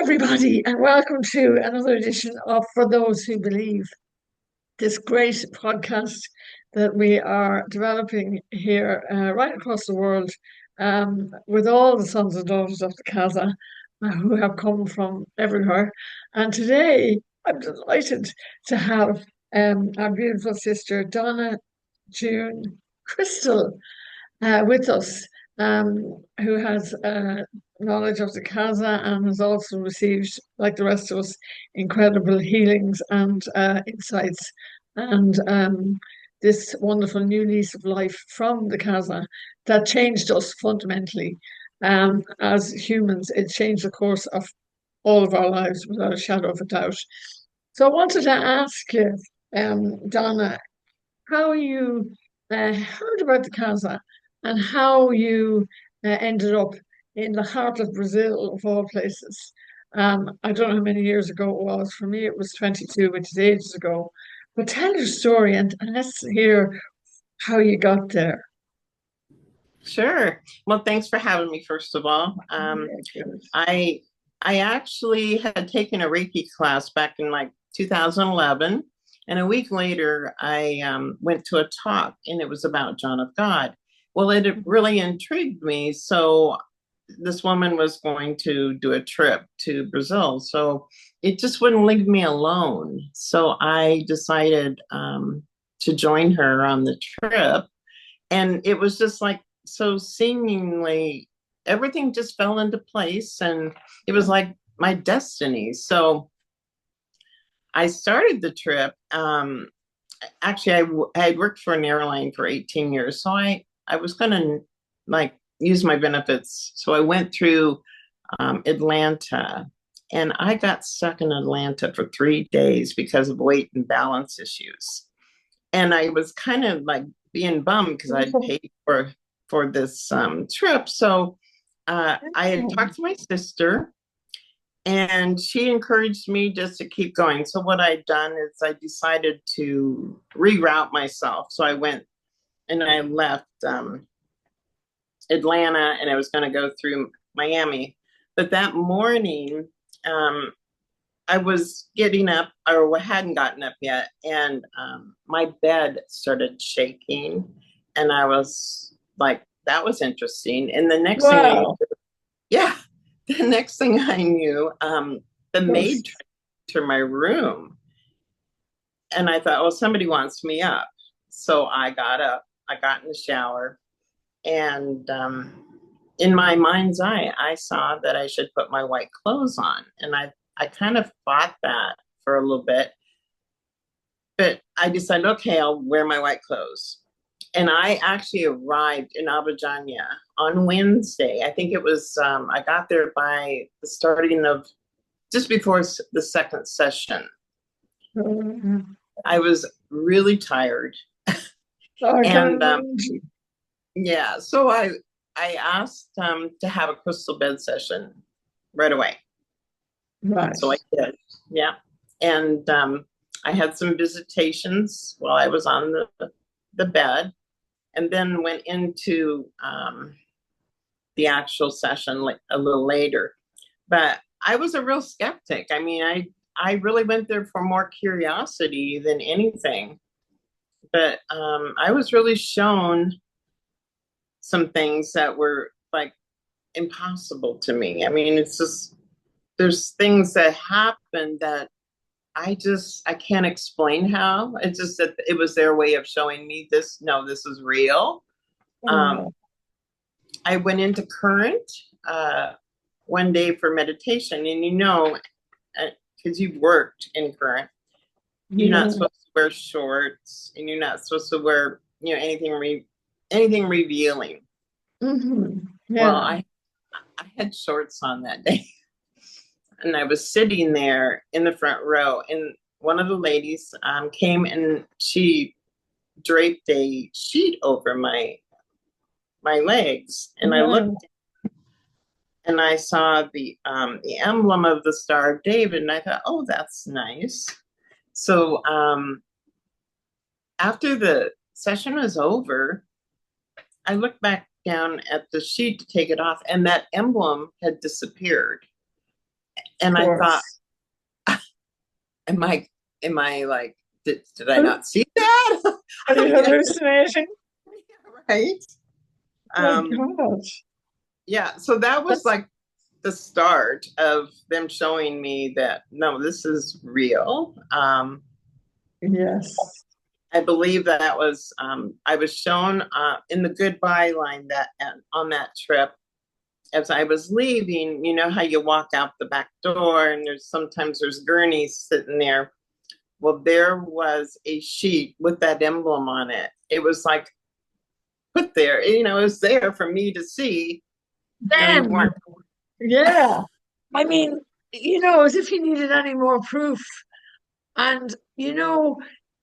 everybody, and welcome to another edition of For Those Who Believe, this great podcast that we are developing here right across the world with all the sons and daughters of the Casa who have come from everywhere. And today I'm delighted to have our beautiful sister, Donna June Crystal, with us, who has knowledge of the Casa and has also received, like the rest of us, incredible healings and insights and this wonderful new lease of life from the Casa that changed us fundamentally as humans. It changed the course of all of our lives without a shadow of a doubt. So I wanted to ask you, Donna, how you heard about the Casa and how you ended up in the heart of Brazil, of all places. I don't know how many years ago it was. For me, it was 22, which is ages ago. But tell your story and let's hear how you got there. Sure. Well, thanks for having me, first of all. I I actually had taken a Reiki class back in like 2011, and a week later, I went to a talk, and it was about John of God. Well, it really intrigued me. So this woman was going to do a trip to Brazil, so it just wouldn't leave me alone. So I decided to join her on the trip, and it was just like so seemingly everything just fell into place, and it was like my destiny. So I started the trip. Actually, I had worked for an airline for 18 years, so I was going to like use my benefits. So I went through Atlanta, and I got stuck in Atlanta for 3 days because of weight and balance issues. And I was kind of like being bummed because I'd paid for this trip. So I had talked to my sister, and she encouraged me just to keep going. So what I'd done is I decided to reroute myself. So I went and I left Atlanta, and I was going to go through Miami. But that morning, I was getting up, or hadn't gotten up yet, and my bed started shaking, and I was like, that was interesting. And the next thing I knew, Wow. yeah, the next thing I knew, the Yes. maid to my room, and I thought, well, somebody wants me up. So I got up, I got in the shower, and in my mind's eye, I saw that I should put my white clothes on. And I kind of fought that for a little bit, but I decided, okay, I'll wear my white clothes. And I actually arrived in Abidjania on Wednesday. I think it was, I got there by the starting of just before the second session. Mhm. I was really tired. Oh, I can And imagine. yeah, so I asked to have a crystal bed session right away. Right. So I did, yeah. And I had some visitations while I was on the bed, and then went into the actual session like a little later. But I was a real skeptic. I mean, I really went there for more curiosity than anything. But I was really shown some things that were like impossible to me. I mean, it's just there's things that happen that I can't explain how. It's just that it was their way of showing me this. No, this is real. Um, Oh, I went into current one day for meditation, and because you've worked in current, you're not yeah. supposed to wear shorts, and you're not supposed to wear anything revealing. Well, Yeah. I had shorts on that day. And I was sitting there in the front row, and one of the ladies came, and she draped a sheet over my legs, and I Yeah. looked, and I saw the emblem of the Star of David, and I thought, oh, that's nice. So after the session was over, I looked back down at the sheet to take it off, and that emblem had disappeared. And I thought, course. am I, am I like, did I not see that? Are you Yeah, hallucinating? right. My Um, God. yeah, so that was That's like the start of them showing me that no, this is real. yes. I believe that was I was shown in the goodbye line that on that trip as I was leaving. You know how you walk out the back door and there's gurneys sitting there. Well, there was a sheet with that emblem on it. It was like put there, it was there for me to see, and we Damn. weren't. Yeah. I mean, as if he needed any more proof. And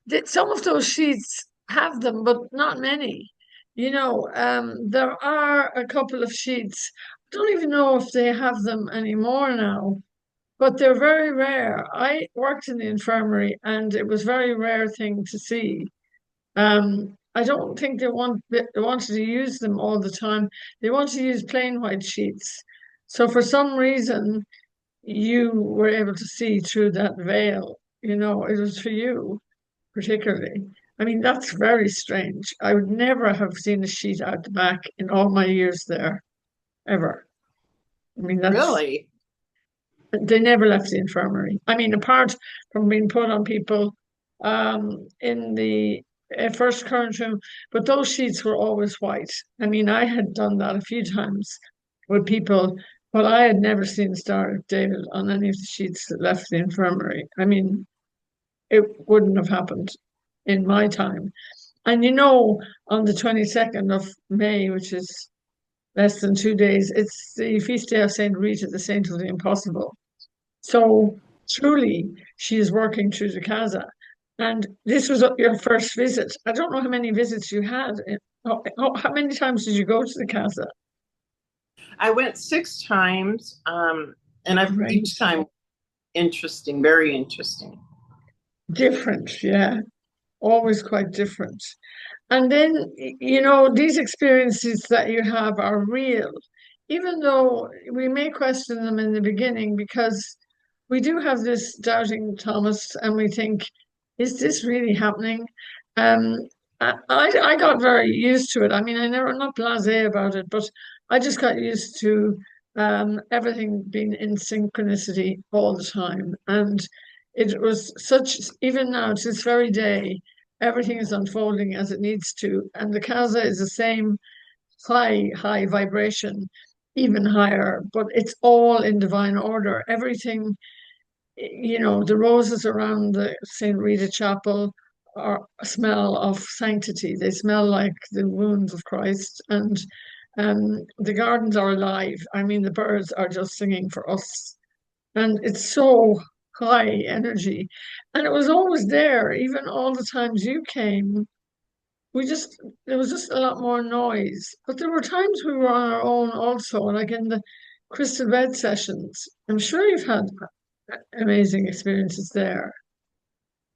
that some of those sheets have them, but not many. There are a couple of sheets. I don't even know if they have them anymore now, but they're very rare. I worked in the infirmary, and it was a very rare thing to see. I don't think they wanted to use them all the time. They wanted to use plain white sheets. So for some reason, you were able to see through that veil. It was for you particularly. I mean, that's very strange. I would never have seen a sheet out the back in all my years there, ever. I mean, Really? they never left the infirmary. I mean, apart from being put on people in the first current room, but those sheets were always white. I mean, I had done that a few times with people, but I had never seen the Star of David on any of the sheets that left the infirmary. I mean, it wouldn't have happened in my time. And on the 22nd of May, which is less than 2 days, it's the feast day of Saint Rita, the saint of the impossible. So truly, she is working through the Casa. And this was your first visit. I don't know how many visits you had. How many times did you go to the Casa? I went 6 times, and I've Great. each time interesting, very interesting. Different, yeah. Always quite different. And then, these experiences that you have are real, even though we may question them in the beginning because we do have this doubting Thomas and we think, is this really happening? Um, I got very used to it. I mean, I never, I'm not blasé about it, but I just got used to everything being in synchronicity all the time. And it was even now to this very day, everything is unfolding as it needs to. And the casa is the same high vibration, even higher, but it's all in divine order. Everything, the roses around the St. Rita Chapel are smell of sanctity. They smell like the wounds of Christ. And the gardens are alive. I mean, the birds are just singing for us. And it's so high energy. And it was always there, even all the times you came. There was just a lot more noise. But there were times we were on our own also, like in the crystal bed sessions. I'm sure you've had amazing experiences there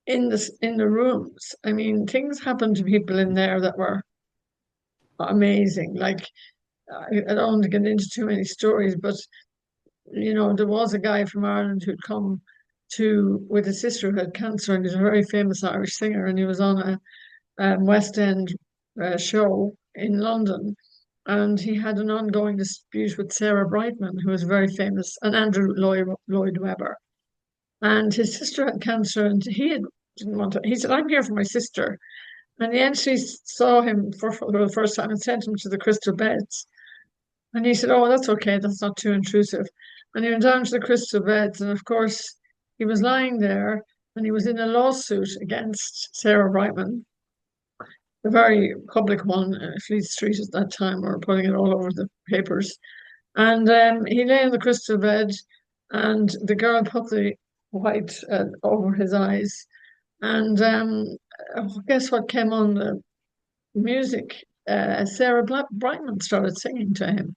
in the rooms. I mean, things happened to people in there that were amazing. Like I don't want to get into too many stories, but there was a guy from Ireland who'd come to with a sister who had cancer, and he's a very famous Irish singer, and he was on a West End show in London, and he had an ongoing dispute with Sarah Brightman, who was very famous, and Andrew Lloyd Webber. And his sister had cancer, and didn't want to. He said, "I'm here for my sister." And the entity saw him for the first time and sent him to the crystal beds. And he said, "Oh, that's okay. That's not too intrusive." And he went down to the crystal beds, and of course, he was lying there, and he was in a lawsuit against Sarah Brightman, the very public one, Fleet Street at that time, or putting it all over the papers. And he lay in the crystal bed, and the girl put the white over his eyes. And guess what came on the music? Sarah Brightman started singing to him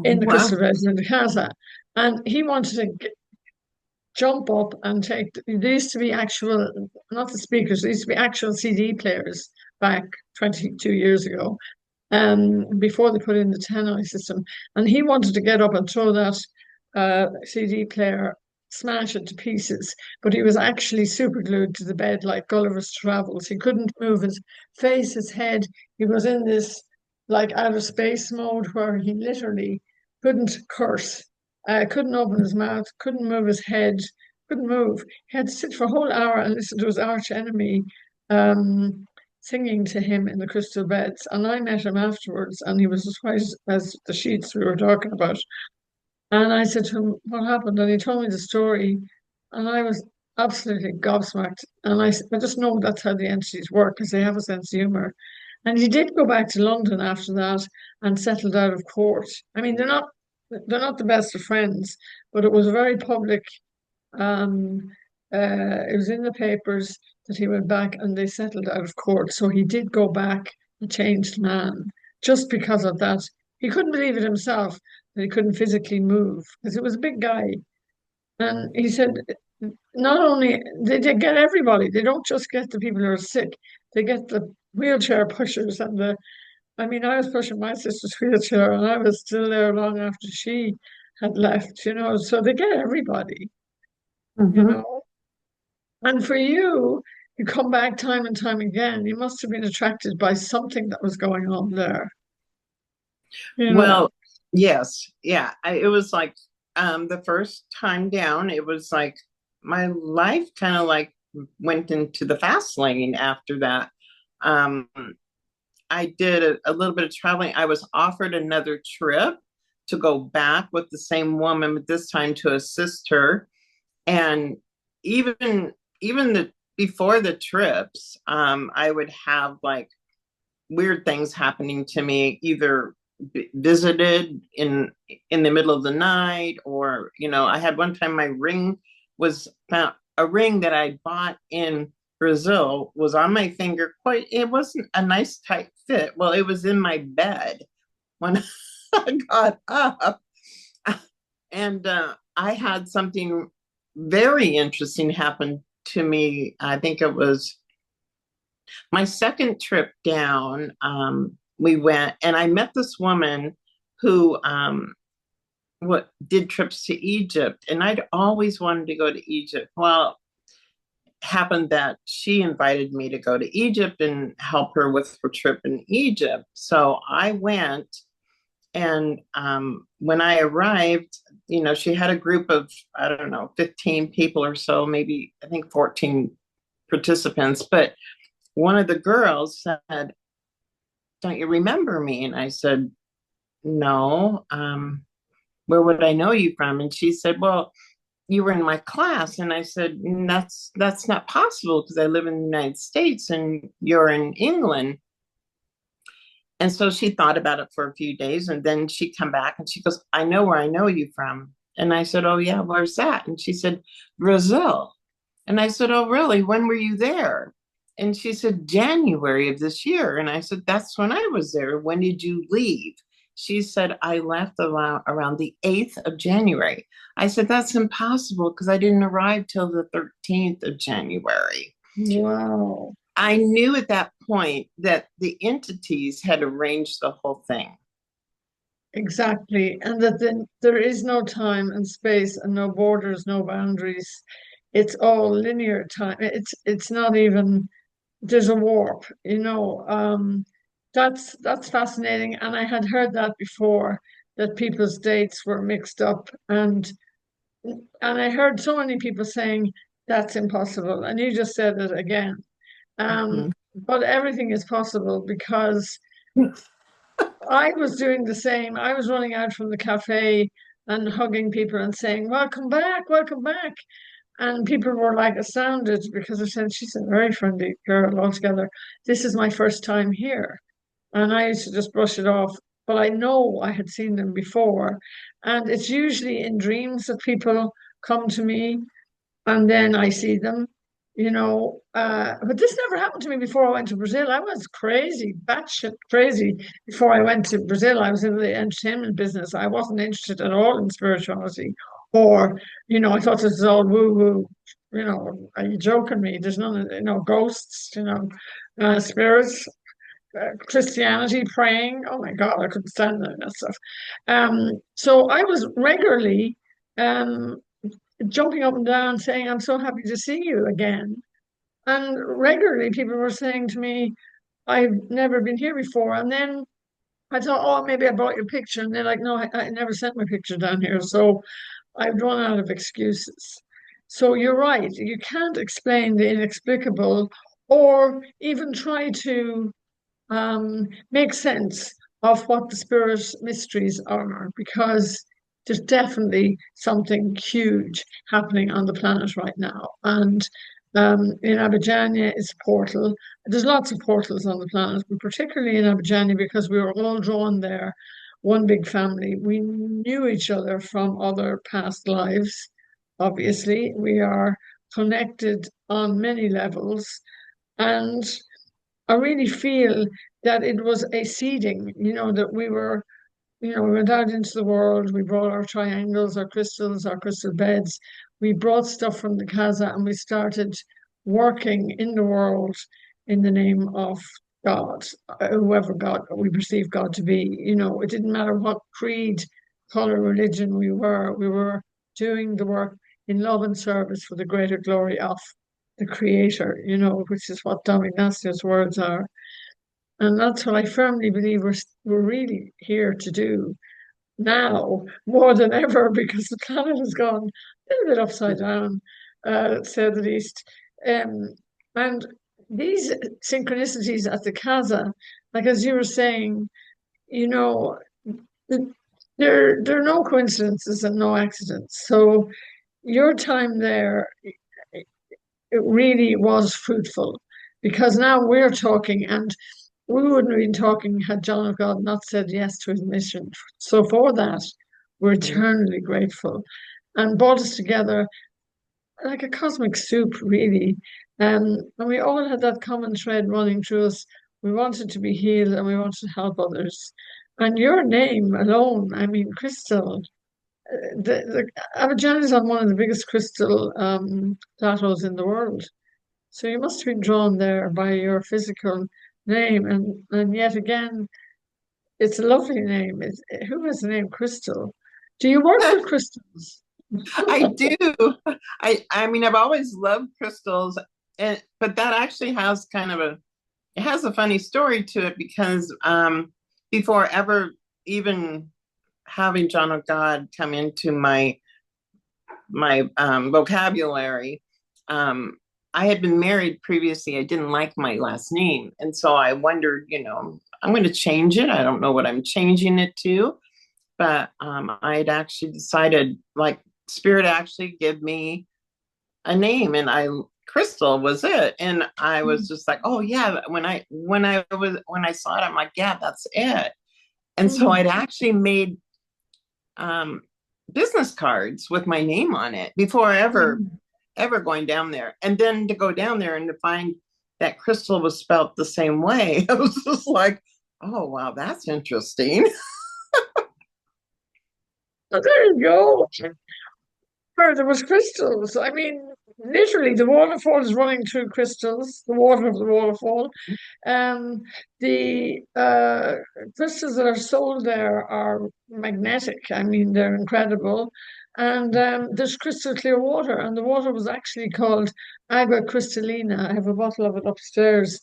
in the Wow. crystal bed in the casa. And he wanted to jump up and take. There used to be actual, not the speakers, there used to be actual CD players back 22 years ago, before they put in the tannoy system. And he wanted to get up and throw that CD player, smash it to pieces. But he was actually super glued to the bed like Gulliver's Travels. He couldn't move his face, his head. He was in this like outer space mode where he literally couldn't curse, couldn't open his mouth, couldn't move his head, couldn't move. He had to sit for a whole hour and listen to his arch enemy singing to him in the crystal beds. And I met him afterwards, and he was as white as the sheets we were talking about. And I said to him, "What happened?" And he told me the story, and I was absolutely gobsmacked. And I just know that's how the entities work because they have a sense of humor. And he did go back to London after that and settled out of court. I mean, they're not the best of friends, but it was a very public. Um, it was in the papers that he went back and they settled out of court. So he did go back a changed man just because of that. He couldn't believe it himself that he couldn't physically move because he was a big guy. And he said, not only they get everybody, they don't just get the people who are sick, they get the wheelchair pushers and I mean, I was pushing my sister's wheelchair and I was still there long after she had left, so they get everybody, you Mhm. know. And for you, you come back time and time again. You must have been attracted by something that was going on there, you know. Well, yes, yeah. It was like the first time down, it was like my life kind of like went into the fast lane after that. Um, I did a little bit of traveling. I was offered another trip to go back with the same woman, but this time to assist her. And even even the before the trips, I would have like weird things happening to me, either visited in the middle of the night, or I had one time my ring was found, a ring that I bought in Brazil was on my finger. Quite, it wasn't a nice tight fit. Well, it was in my bed when I got up, and I had something very interesting happen to me. I think it was my second trip down. We went and I met this woman who what did trips to Egypt, and I'd always wanted to go to Egypt. Well, happened that she invited me to go to Egypt and help her with her trip in Egypt. So I went, and when I arrived, she had a group of, I don't know, 15 people or so, maybe I think 14 participants. But one of the girls said, "Don't you remember me?" And I said, "No. Where would I know you from?" And she said, "Well, you were in my class." And I said, That's not possible because I live in the United States and you're in England." And so she thought about it for a few days, and then she come back and she goes, "I know where I know you from." And I said, "Oh yeah, where's that?" And she said, "Brazil." And I said, "Oh really? When were you there?" And she said, "January of this year." And I said, "That's when I was there. When did you leave?" She said, "I left around the 8th of January." I said, "That's impossible because I didn't arrive till the 13th of January." Wow. I knew at that point that the entities had arranged the whole thing. Exactly. And that then there is no time and space and no borders, no boundaries. It's all linear time. It's not even there's a warp, That's fascinating. And I had heard that before, that people's dates were mixed up and I heard so many people saying that's impossible. And you just said it again. Mhm. But everything is possible because I was doing the same. I was running out from the cafe and hugging people and saying, "Welcome back, welcome back." And people were like astounded because I said, "She's a very friendly girl altogether. This is my first time here." And I used to just brush it off. But I know I had seen them before. And it's usually in dreams that people come to me and then I see them, But this never happened to me before I went to Brazil. I was crazy, batshit crazy before I went to Brazil. I was in the entertainment business. I wasn't interested at all in spirituality, or I thought this is all woo woo. Are you joking me? There's none of ghosts, spirits. Christianity, praying. Oh my God, I couldn't stand that stuff. So I was regularly um, jumping up and down, saying, "I'm so happy to see you again." And regularly, people were saying to me, "I've never been here before." And then I thought, "Oh, maybe I brought you a picture." And they're like, "No, I never sent my picture down here." So I've run out of excuses. So you're right. You can't explain the inexplicable or even try to make sense of what the spirit mysteries are, because there's definitely something huge happening on the planet right now. And in Abidjania, it's a portal. There's lots of portals on the planet, but particularly in Abidjania because we were all drawn there, one big family. We knew each other from other past lives. Obviously, we are connected on many levels. And I really feel that it was a seeding, that we went out into the world, we brought our triangles, our crystals, our crystal beds, we brought stuff from the casa and we started working in the world in the name of God, whoever God we perceive God to be. It didn't matter what creed, color, religion we were doing the work in love and service for the greater glory of the Creator, which is what Dom Ignacio's words are. And that's what I firmly believe we're really here to do now more than ever, because the planet has gone a little bit upside down, to say the least. Um, and these synchronicities at the Casa, like as you were saying, you know, there are no coincidences and no accidents. So your time there, it really was fruitful, because now we're talking, and we wouldn't have been talking had John of God not said yes to his mission. So for that, we're eternally grateful, and brought us together like a cosmic soup, really. And we all had that common thread running through us. We wanted to be healed and we wanted to help others. And your name alone, I mean, Crystal, the Abidjan is on one of the biggest crystal plateaus in the world. So you must have been drawn there by your physical name, and yet again, it's a lovely name. Who has the name Crystal? Do you work with crystals? I do. I mean, I've always loved crystals, but that actually has kind of it has a funny story to it, because before ever even having John of God come into my vocabulary, I had been married previously. I didn't like my last name, and so I wondered, I'm going to change it. I don't know what I'm changing it to, but I had actually decided, like, Spirit actually give me a name, and Crystal was it, and I was just like, oh yeah. When I saw it, I'm like, yeah, that's it. And so Mm. I'd actually made um, business cards with my name on it before ever going down there, and then to go down there and to find that Crystal was spelt the same way, I was just like, oh wow, that's interesting. Oh, there you go. Where there was crystals. I mean, literally, the waterfall is running through crystals, the water of the waterfall. Um, the crystals that are sold there are magnetic. I mean, they're incredible. And there's crystal clear water, and the water was actually called agua crystallina. I have a bottle of it upstairs.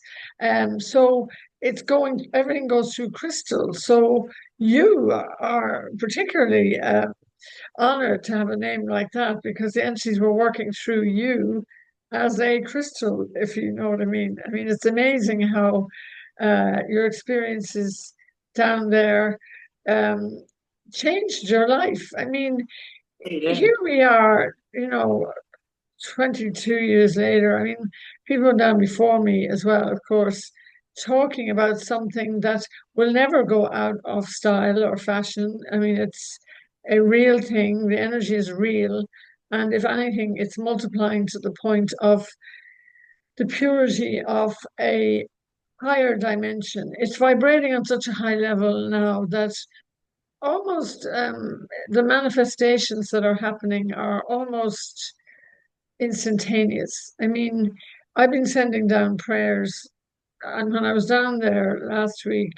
So everything goes through crystal. So you are particularly honored to have a name like that, because the entities were working through you as a crystal, if you know what I mean. I mean, it's amazing how your experiences down there um, changed your life. I mean, here we are, 22 years later. I mean, people down before me as well, of course, talking about something that will never go out of style or fashion. I mean, it's a real thing. The energy is real. And if anything, it's multiplying to the point of the purity of a higher dimension. It's vibrating on such a high level now that almost the manifestations that are happening are almost instantaneous. I mean, I've been sending down prayers, and when I was down there last week,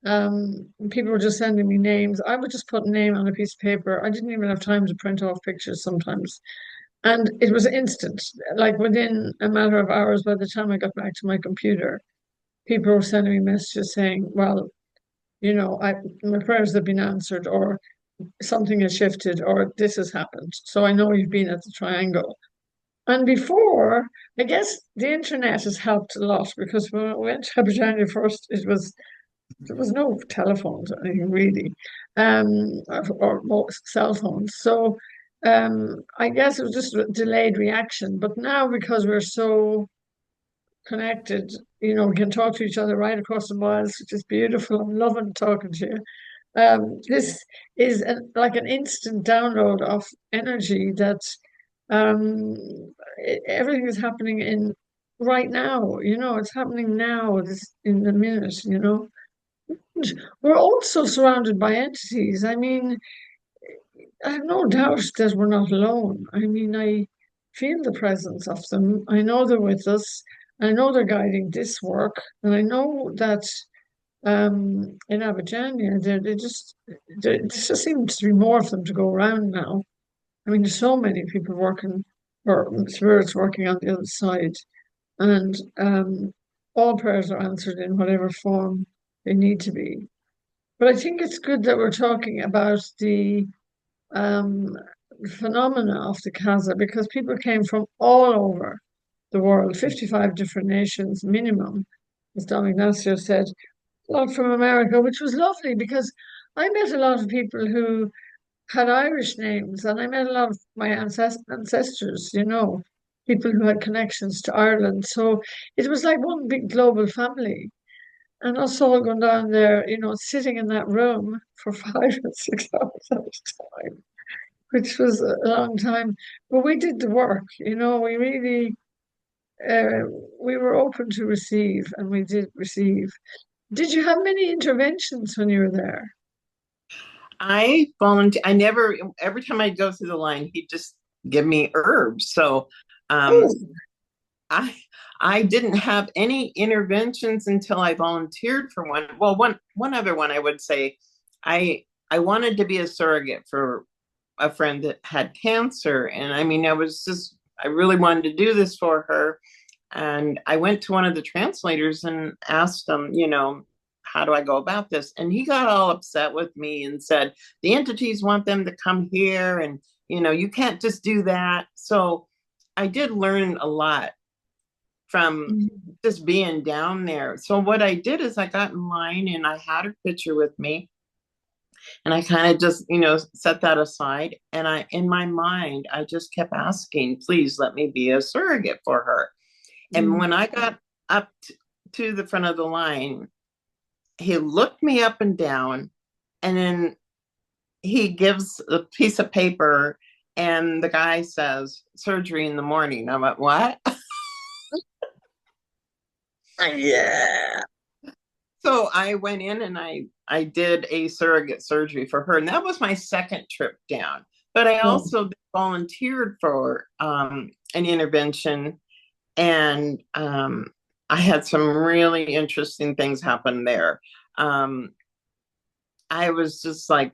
People were just sending me names. I would just put a name on a piece of paper. I didn't even have time to print off pictures sometimes. And it was instant, like within a matter of hours by the time I got back to my computer, people were sending me messages saying, well, my prayers have been answered, or something has shifted, or this has happened. So I know you've been at the triangle. And before, I guess the internet has helped a lot because when I went to Aberdeen first, there was no telephones or anything really, or cell phones. So I guess it was just a delayed reaction. But now because we're so connected, we can talk to each other right across the miles, which is beautiful. I'm loving talking to you. This is like an instant download of energy that um, everything is happening in right now. It's happening now, this in the minute. We're also surrounded by entities. I mean, I have no doubt that we're not alone. I mean, I feel the presence of them. I know they're with us. I know they're guiding this work, and I know that in Abidjan, there just seems to be more of them to go around now. I mean, there's so many people working, or spirits working on the other side, and all prayers are answered in whatever form they need to be. But I think it's good that we're talking about the um, phenomena of the Casa because people came from all over the world, 55 different nations minimum, as Don Ignacio said, a lot from America, which was lovely because I met a lot of people who had Irish names and I met a lot of my ancestors, people who had connections to Ireland. So it was like one big global family. And us all going down there, sitting in that room for 5 or 6 hours at a time, which was a long time. But we did the work, we really, uh, we were open to receive and we did receive. Did you have many interventions when you were there? I volunteer. I never. Every time I go through the line, he'd just give me herbs. So, um, Oh, I I didn't have any interventions until I volunteered for one. Well, one other one I would say, I wanted to be a surrogate for a friend that had cancer, and I mean, I really wanted to do this for her, and I went to one of the translators and asked him, how do I go about this? And he got all upset with me and said, the entities want them to come here, and you can't just do that. So I did learn a lot from mhm. just being down there. So what I did is I got in line and I had her picture with me and I kind of just, set that aside. And in my mind, I just kept asking, please let me be a surrogate for her. And Mm. when I got up to the front of the line, he looked me up and down and then he gives a piece of paper and the guy says surgery in the morning. I'm like, what? Yeah. So I went in and I did a surrogate surgery for her, and that was my second trip down. But I Oh, also volunteered for an intervention, and I had some really interesting things happen there. Um, I was just like,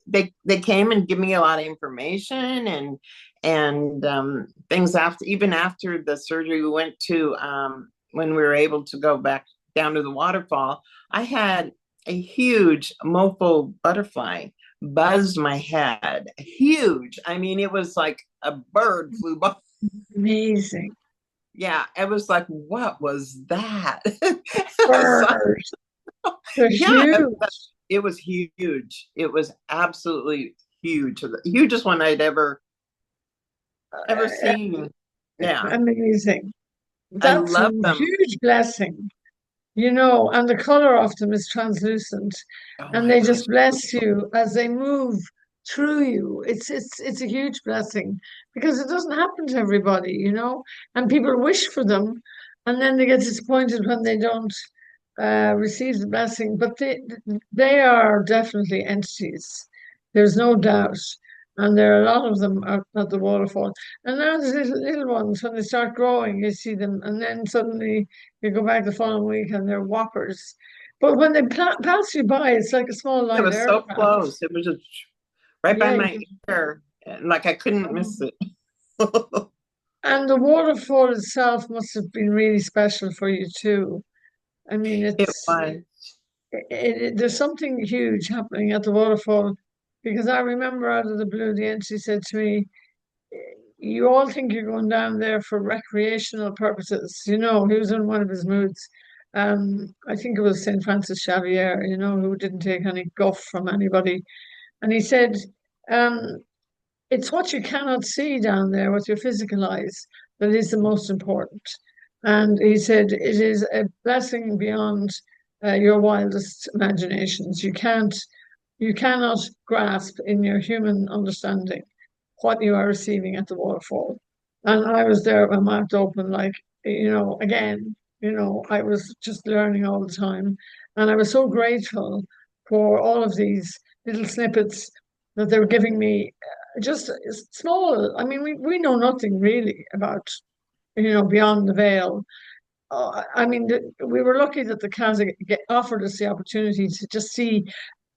they came and give me a lot of information and things after the surgery we went to when we were able to go back down to the waterfall. I had a huge mofo butterfly buzzed my head, huge. I mean, it was like a bird flew by. amazing. Yeah, it was like, what was that? So, Birds. They're yeah, huge. it was huge. It was absolutely huge. The hugest one I'd ever Uh, seen. Yeah. Amazing. I That's a love them. huge blessing, and the color of them is translucent, Oh and my they gosh. just bless you as they move through you. It's a huge blessing because it doesn't happen to everybody, and people wish for them, and then they get disappointed when they don't receive the blessing. But they are definitely entities. There's no doubt. and there are a lot of them at the waterfall. And now there's little ones, when they start growing, you see them, and then suddenly you go back the following week and they're whoppers. But when they pass you by, it's like a small It light was so aircraft. close. It was just right by Yeah, my ear. Like I couldn't miss it. and the waterfall itself must have been really special for you too. I mean, It was. there's something huge happening at the waterfall, because I remember out of the blue, the entity said to me, "You all think you're going down there for recreational purposes." You know, he was in one of his moods. I think it was St. Francis Xavier, you know, who didn't take any guff from anybody. And he said, um, it's what you cannot see down there with your physical eyes that is the most important. And he said, it is a blessing beyond your wildest imaginations. You cannot grasp in your human understanding what you are receiving at the waterfall. And I was there with my mouth open, like, again, I was just learning all the time. And I was so grateful for all of these little snippets that they were giving me, just small. I mean, we know nothing really about, beyond the veil. I mean, we were lucky that the Casa offered us the opportunity to just see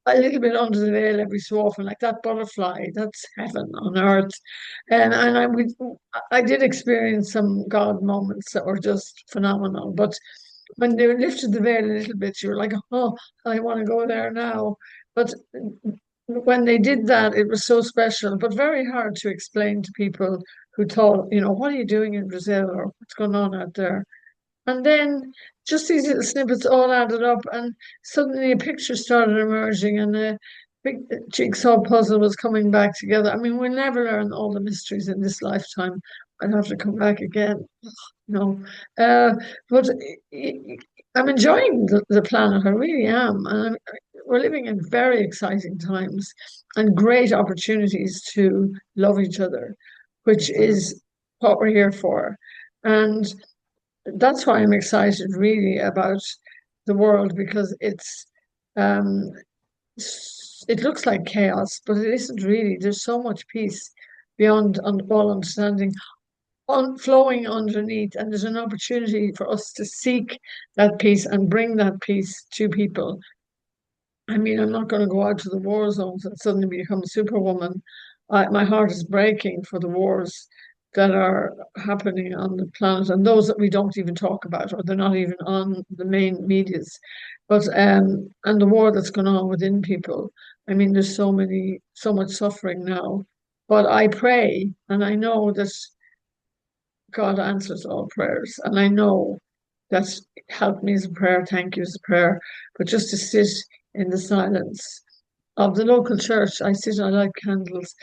a little bit under the veil every so often, like that butterfly. That's heaven on earth. And I did experience some God moments that were just phenomenal. But when they lifted the veil a little bit, you were like, oh, I want to go there now. But when they did that, it was so special, but very hard to explain to people who thought, what are you doing in Brazil, or what's going on out there? And then just these little snippets all added up, and suddenly a picture started emerging, and a big jigsaw puzzle was coming back together. I mean, we'll never learn all the mysteries in this lifetime. I'd have to come back again. No, but I'm enjoying the planet. I really am, and we're living in very exciting times and great opportunities to love each other, which is what we're here for. And that's why I'm excited really about the world, because um it looks like chaos, but it isn't really. There's so much peace beyond all understanding flowing underneath, and there's an opportunity for us to seek that peace and bring that peace to people. I mean, I'm not going to go out to the war zones and suddenly become a superwoman. My heart is breaking for the wars that are happening on the planet, and those that we don't even talk about, or they're not even on the main medias. But and the war that's going on within people. I mean, there's so much suffering now. But I pray, and I know that God answers all prayers, and I know that help me is a prayer, thank you is a prayer. But just to sit in the silence of the local church, I light candles,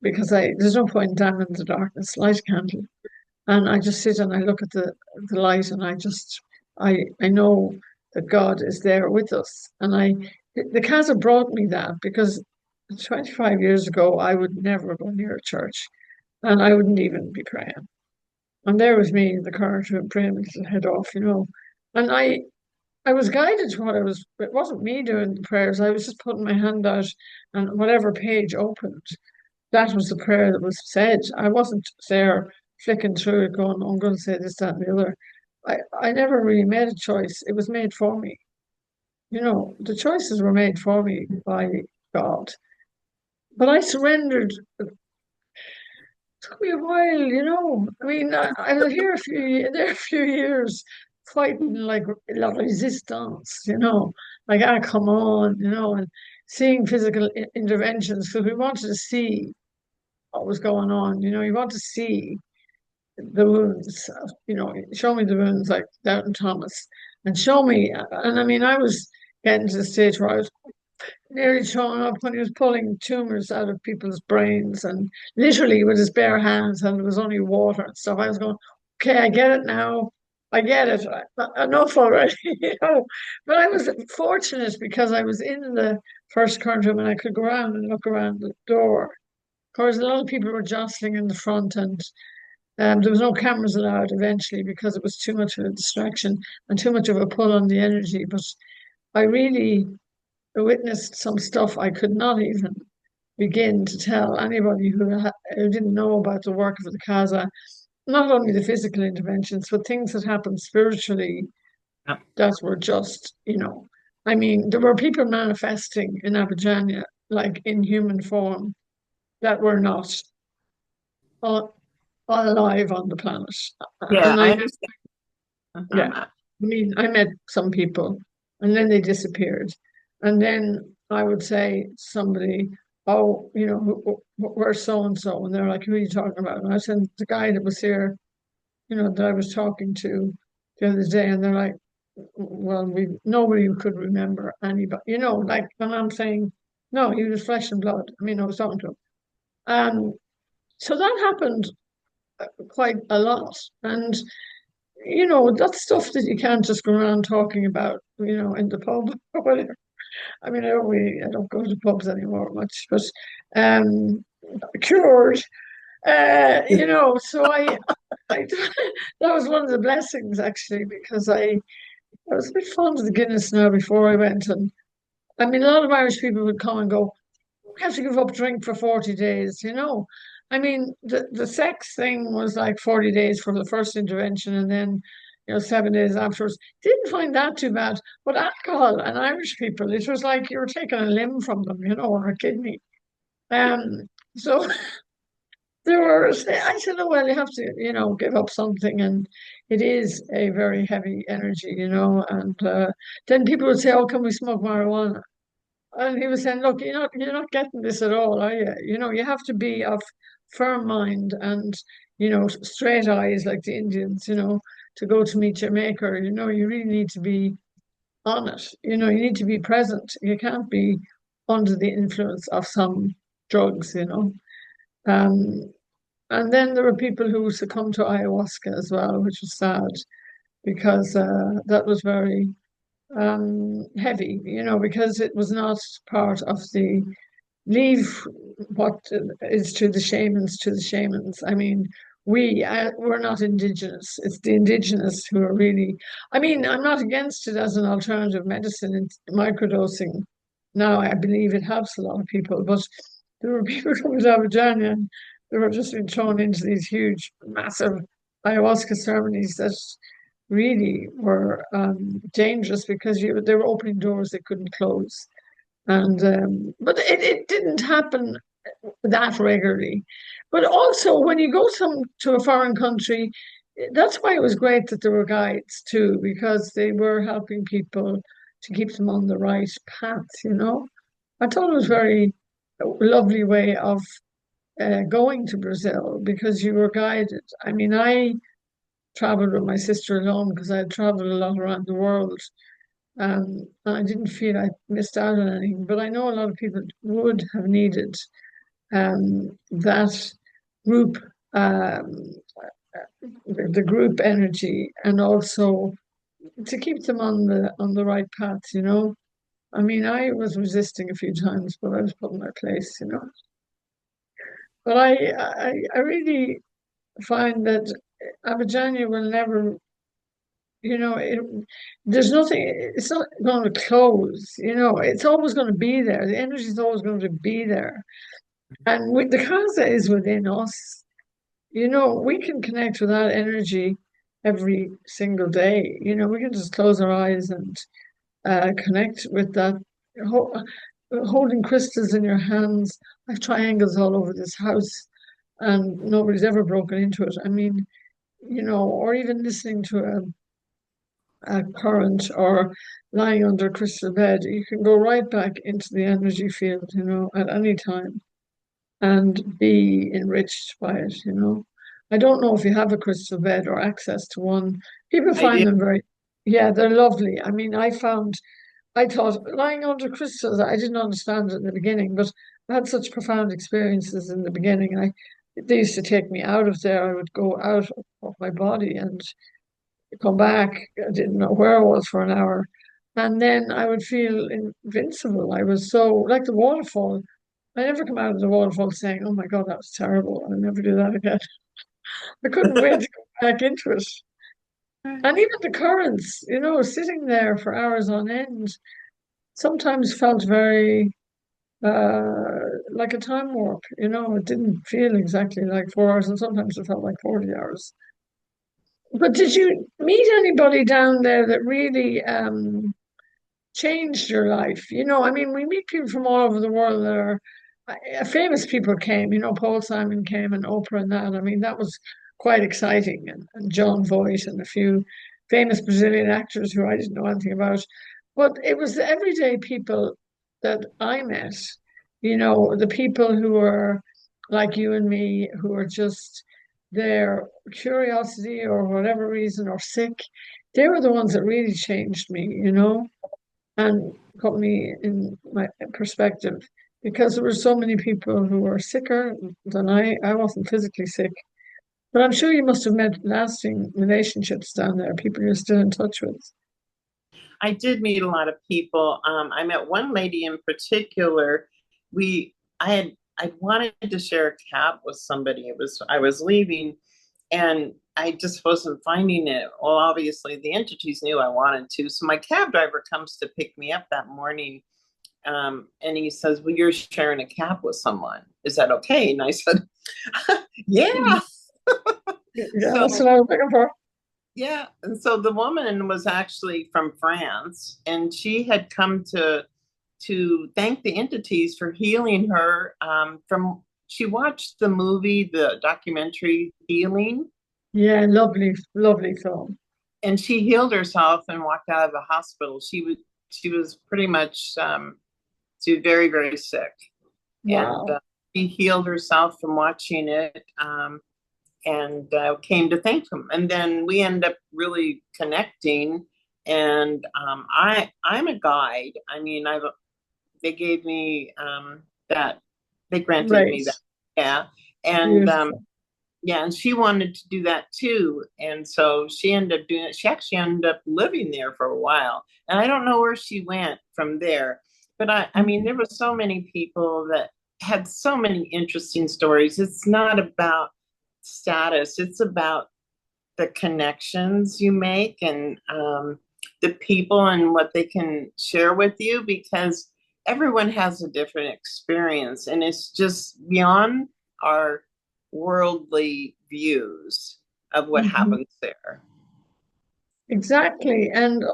because there's no point in damning the darkness. Light a candle, and I just sit and I look at the light, and I know that God is there with us. And the Casa brought me that, because 25 years ago I would never go near a church, and I wouldn't even be praying. And there was me in the car to praying to head off. And I was guided to it wasn't me doing the prayers. I was just putting my hand out, and whatever page opened, that was the prayer that was said. I wasn't there flicking through it going, "Oh, I'm going to say this, that, and the other." I never really made a choice. It was made for me. The choices were made for me by God. But I surrendered. It took me a while. I mean, I was here a few years, fighting like la resistance. Like, come on, and seeing physical interventions, because we wanted to see what was going on. You want to see the wounds, show me the wounds like Doubting Thomas, and show me. And I mean, I was getting to the stage where I was nearly showing up when he was pulling tumors out of people's brains, and literally with his bare hands, and it was only water and stuff. I was going, okay, I get it now. I get it. Enough already, But I was fortunate because I was in the first current room, and I could go around and look around the door. Of course, a lot of people were jostling in the front, and there was no cameras allowed eventually, because it was too much of a distraction and too much of a pull on the energy. But I really witnessed some stuff I could not even begin to tell anybody who didn't know about the work of the Casa, not only the physical interventions, but things that happened spiritually Yeah. that were just, I mean, there were people manifesting in Abidjan, like in human form, that were not al- alive on the planet. Yeah, And I I, understand. yeah, I mean, I met some people and then they disappeared. And then I would say to somebody, oh, we're so and so. And they're like, who are you talking about? And I said, the guy that was here, that I was talking to the other day. And they're like, well, nobody could remember anybody, like when I'm saying, no, he was flesh and blood. I mean, I was talking to him. So that happened quite a lot. And that's stuff that you can't just go around talking about, in the pub or whatever. I mean, I don't go to pubs anymore much, but um, cured, so I, that was one of the blessings actually, because I was a bit fond of the Guinness now before I went. And I mean, a lot of Irish people would come and go, "We have to give up drink for 40 days, I mean, the sex thing was like 40 days for the first intervention and then, 7 days afterwards. Didn't find that too bad. But alcohol and Irish people, it was like you were taking a limb from them, or a kidney. Um, so I said, oh, well, you have to, give up something. And it is a very heavy energy, and then people would say, oh, can we smoke marijuana? And he was saying, look, you're not getting this at all, are you? You have to be of firm mind and, straight eyes like the Indians, to go to meet your maker. You really need to be on it. You need to be present. You can't be under the influence of some drugs. Um, and then there were people who succumbed to ayahuasca as well, which was sad because that was very heavy, because it was not part of the leave what is to the shamans. I mean, we're not indigenous. It's the indigenous who are really. I mean, I'm not against it as an alternative medicine in microdosing. Now, I believe it helps a lot of people, but there were people coming to Abidjan and they were just being thrown into these huge, massive ayahuasca ceremonies that really were dangerous because they were opening doors they couldn't close. And but it didn't happen that regularly. But also when you go to a foreign country, that's why it was great that there were guides too, because they were helping people to keep them on the right path. I thought it was very lovely way of going to Brazil because you were guided. I mean, I traveled with my sister alone because I had traveled a lot around the world. And I didn't feel I missed out on anything, but I know a lot of people would have needed that group, um, the group energy, and also to keep them on the right path. I mean, I was resisting a few times, but I was put in my place. But I really find that Abidjan will never, there's nothing, it's not going to close, it's always going to be there. The energy is always going to be there. And with the Casa is within us, we can connect with that energy every single day. We can just close our eyes and connect with that. Ho Holding crystals in your hands. I have triangles all over this house and nobody's ever broken into it. I mean, or even listening to a current or lying under a crystal bed, you can go right back into the energy field, at any time and be enriched by it. I don't know if you have a crystal bed or access to one. People I find do. them yeah, they're lovely. I mean, I thought lying under crystals, I didn't understand it in the beginning, but I had such profound experiences in the beginning. They used to take me out of there. I would go out of my body and come back. I didn't know where I was for an hour. And then I would feel invincible. I was so like the waterfall. I never come out of the waterfall saying, oh my God, that was terrible. I'll never do that again. I couldn't wait to go back into it. And even the currents, sitting there for hours on end sometimes felt very like a time warp. It didn't feel exactly like 4 hours, and sometimes it felt like 40 hours. But did you meet anybody down there that really changed your life? I mean, we meet people from all over the world that are famous people came, Paul Simon came and Oprah and that. I mean, that was quite exciting. And John Voight and a few famous Brazilian actors who I didn't know anything about. But it was the everyday people that I met, the people who were like you and me, who are just their curiosity or whatever reason or sick. They were the ones that really changed me, and put me in my perspective because there were so many people who were sicker than I. I wasn't physically sick, but I'm sure you must have met lasting relationships down there, people you're still in touch with. I did meet a lot of people. I met one lady in particular. I wanted to share a cab with somebody. I was leaving, and I just wasn't finding it. Well, obviously the entities knew I wanted to, so my cab driver comes to pick me up that morning, and he says, "Well, you're sharing a cab with someone. Is that okay?" And I said, "Yeah." Yeah, that's So what I was looking for. yeah, and so the woman was actually from France, and she had come to thank the entities for healing her. From She watched the movie, the documentary Healing, Yeah, lovely, lovely film. and she healed herself and walked out of the hospital. She was pretty much she was very very sick, and Wow. she healed herself from watching it. And came to thank him. And then we end up really connecting. And I'm a guide. I mean, they gave me that they granted Right. me that, yeah. And Beautiful. yeah, and she wanted to do that too. And so she ended up doing it. She actually ended up living there for a while. And I don't know where she went from there. But I mean, there were so many people that had so many interesting stories. It's not about status, it's about the connections you make, and the people and what they can share with you, because everyone has a different experience, and it's just beyond our worldly views of what Mhm. happens there. Exactly. And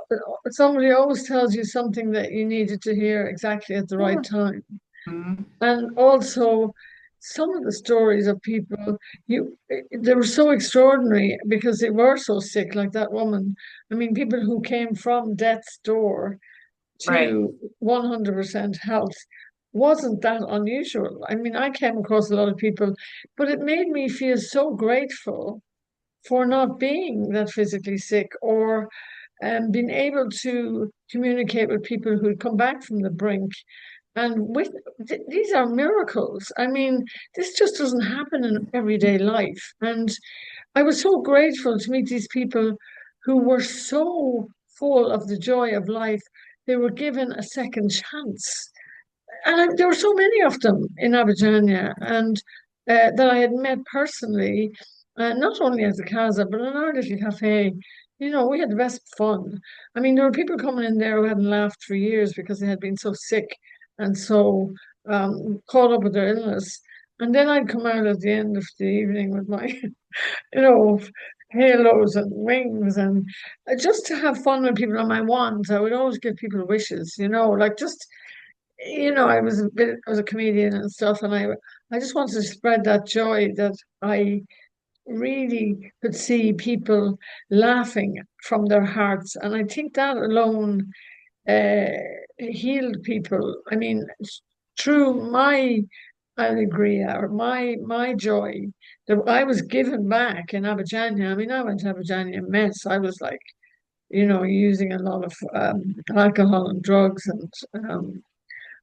somebody always tells you something that you needed to hear exactly at the right Yeah. time. Mhm. And also, some of the stories of people, they were so extraordinary because they were so sick, like that woman. I mean, people who came from death's door Right. to 100% health wasn't that unusual. I mean, I came across a lot of people, but it made me feel so grateful for not being that physically sick or being able to communicate with people who'd come back from the brink. And these are miracles. I mean, this just doesn't happen in everyday life. And I was so grateful to meet these people who were so full of the joy of life. They were given a second chance. And there were so many of them in Abidjan, and that I had met personally, not only at the Casa, but in our little cafe. We had the best fun. I mean, there were people coming in there who hadn't laughed for years because they had been so sick and so caught up with their illness. And then I'd come out at the end of the evening with my, you know, halos and wings and just to have fun with people on my wands. I would always give people wishes, like just I was a comedian and stuff, and I just wanted to spread that joy that I really could see people laughing from their hearts, and I think that alone uh, healed people. I mean, through my alegria or my joy that I was given back in Abidjan. I mean, I went to Abidjan in mess. I was like, using a lot of alcohol and drugs and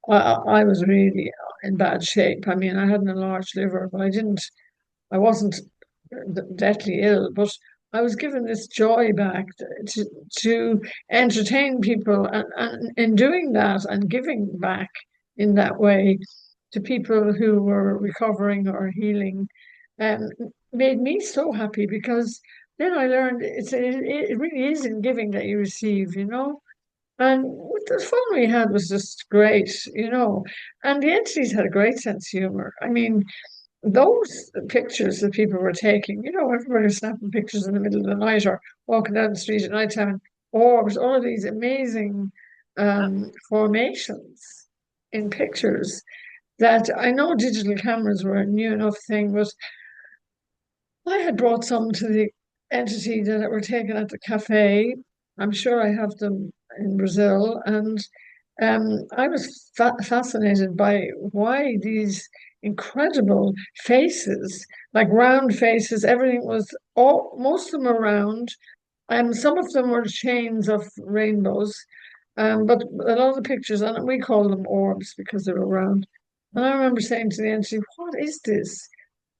I was really in bad shape. I mean, I had an enlarged liver, but I wasn't deathly ill, but I was given this joy back to entertain people. And in doing that and giving back in that way to people who were recovering or healing, um, made me so happy because then I learned it really is in giving that you receive. And the fun we had was just great. And the entities had a great sense of humor. I mean, those pictures that people were taking, everybody was snapping pictures in the middle of the night or walking down the street at night time, orbs, all of these amazing formations in pictures that I know digital cameras were a new enough thing, but I had brought some to the entity that were taken at the cafe. I'm sure I have them in Brazil, and I was fascinated by why these incredible faces, like round faces, everything was most of them were round, and some of them were chains of rainbows. But a lot of the pictures, and we call them orbs because they were round. And I remember saying to the entity, "What is this?"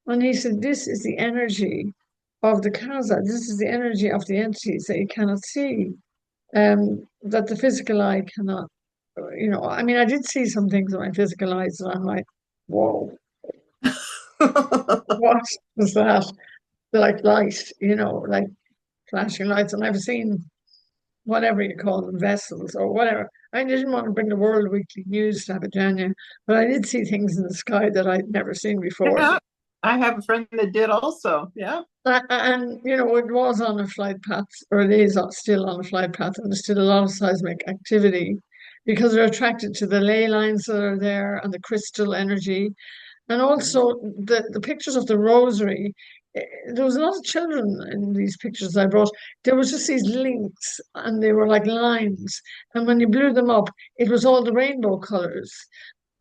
And he said, "This is the energy of the Casa. This is the energy of the entities that you cannot see, that the physical eye cannot. I mean, I did see some things with my physical eyes, and I'm like, whoa, what was that? Like light, like flashing lights. And I've seen whatever you call them, vessels or whatever. I didn't want to bring the World Weekly News to Abidjan, but I did see things in the sky that I'd never seen before. Yeah, I have a friend that did also. Yeah. And it was on a flight path, or it is still on a flight path, and there's still a lot of seismic activity because they're attracted to the ley lines that are there and the crystal energy. And also the pictures of the rosary. There was a lot of children in these pictures I brought. There was just these links, and they were like lines. And when you blew them up, it was all the rainbow colors.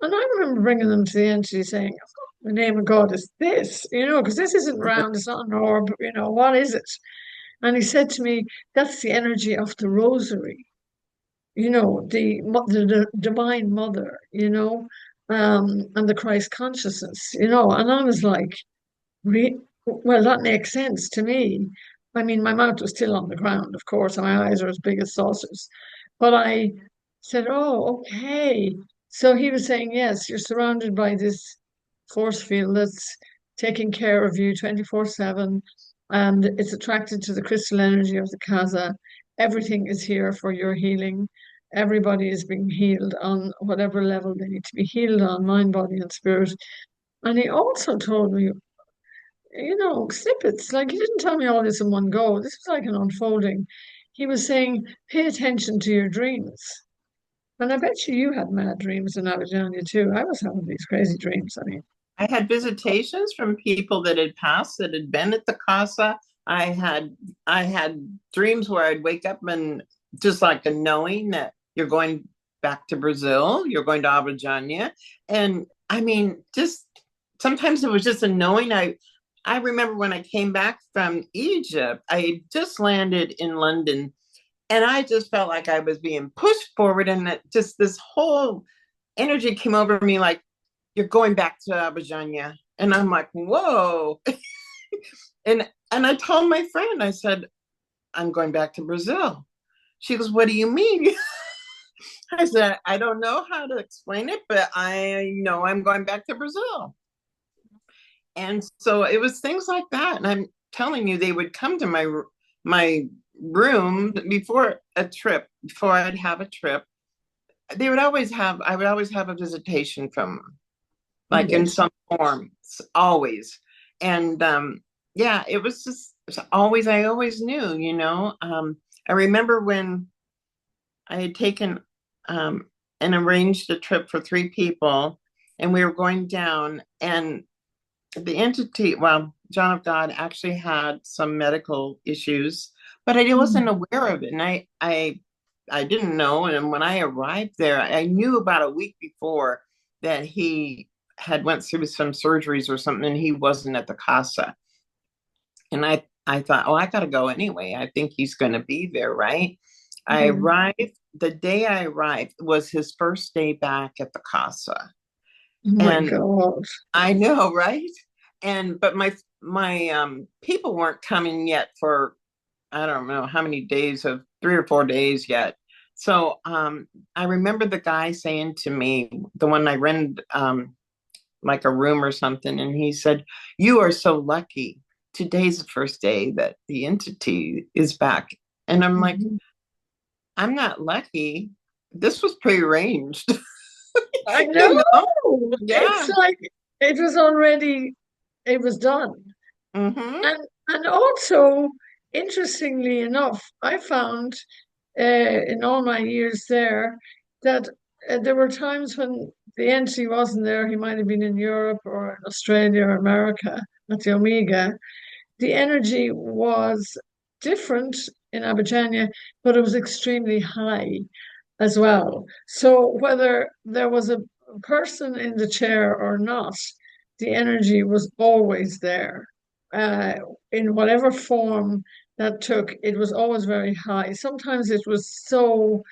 And I remember bringing them to the entity saying, "Oh, the name of God is this, because this isn't round, it's not an orb, what is it?" And he said to me, "That's the energy of the rosary, the Divine Mother, and the Christ consciousness. And I was like, well, that makes sense to me. I mean, my mouth was still on the ground, of course, and my eyes are as big as saucers. But I said, "Oh, okay." So he was saying, "Yes, you're surrounded by this force field that's taking care of you 24/7, and it's attracted to the crystal energy of the casa. Everything is here for your healing. Everybody is being healed on whatever level they need to be healed on, mind, body, and spirit." And he also told me, snippets. Like he didn't tell me all this in one go. This was like an unfolding. He was saying, "Pay attention to your dreams." And I bet you had mad dreams in Abidjan too. I was having these crazy dreams. I mean, I had visitations from people that had passed that had been at the casa. I had dreams where I'd wake up and just like a knowing that you're going back to Brazil, you're going to Abidjan. And I mean, just sometimes it was just a knowing. I remember when I came back from Egypt, I just landed in London and I just felt like I was being pushed forward and that just this whole energy came over me like you're going back to Abidjan. And I'm like, whoa. and I told my friend, I said, I'm going back to Brazil. She goes, what do you mean? I said, I don't know how to explain it, but I know I'm going back to Brazil. And so it was things like that. And I'm telling you, they would come to my room before a trip, before I'd have a trip. I would always have a visitation from them, like in some form, always. And yeah, it was just I always knew. I remember when I had taken and arranged a trip for 3 people, and we were going down, and the entity, well, John of God actually had some medical issues, but I wasn't aware of it. And I didn't know. And when I arrived there, I knew about a week before that he had went through some surgeries or something, and he wasn't at the casa. And I thought, oh, I got to go anyway. I think he's going to be there, right? I arrived, the day I arrived was his first day back at the casa. Oh my God. I know, right? But my people weren't coming yet for I don't know how many days, of 3 or 4 days yet. So I remember the guy saying to me, the one I rented like a room or something, and he said, "You are so lucky. Today's the first day that the entity is back." And I'm like, I'm not lucky. This was prearranged. I know. You know? It's Yeah. like it was already, it was done. Mm-hmm. And also, interestingly enough, I found in all my years there that there were times when the Entee wasn't there. He might have been in Europe or in Australia or America at the Omega. The energy was different in Abidjania, but it was extremely high as well. So whether there was a person in the chair or not, the energy was always there. Uh, in whatever form that took, it was always very high. Sometimes it was so.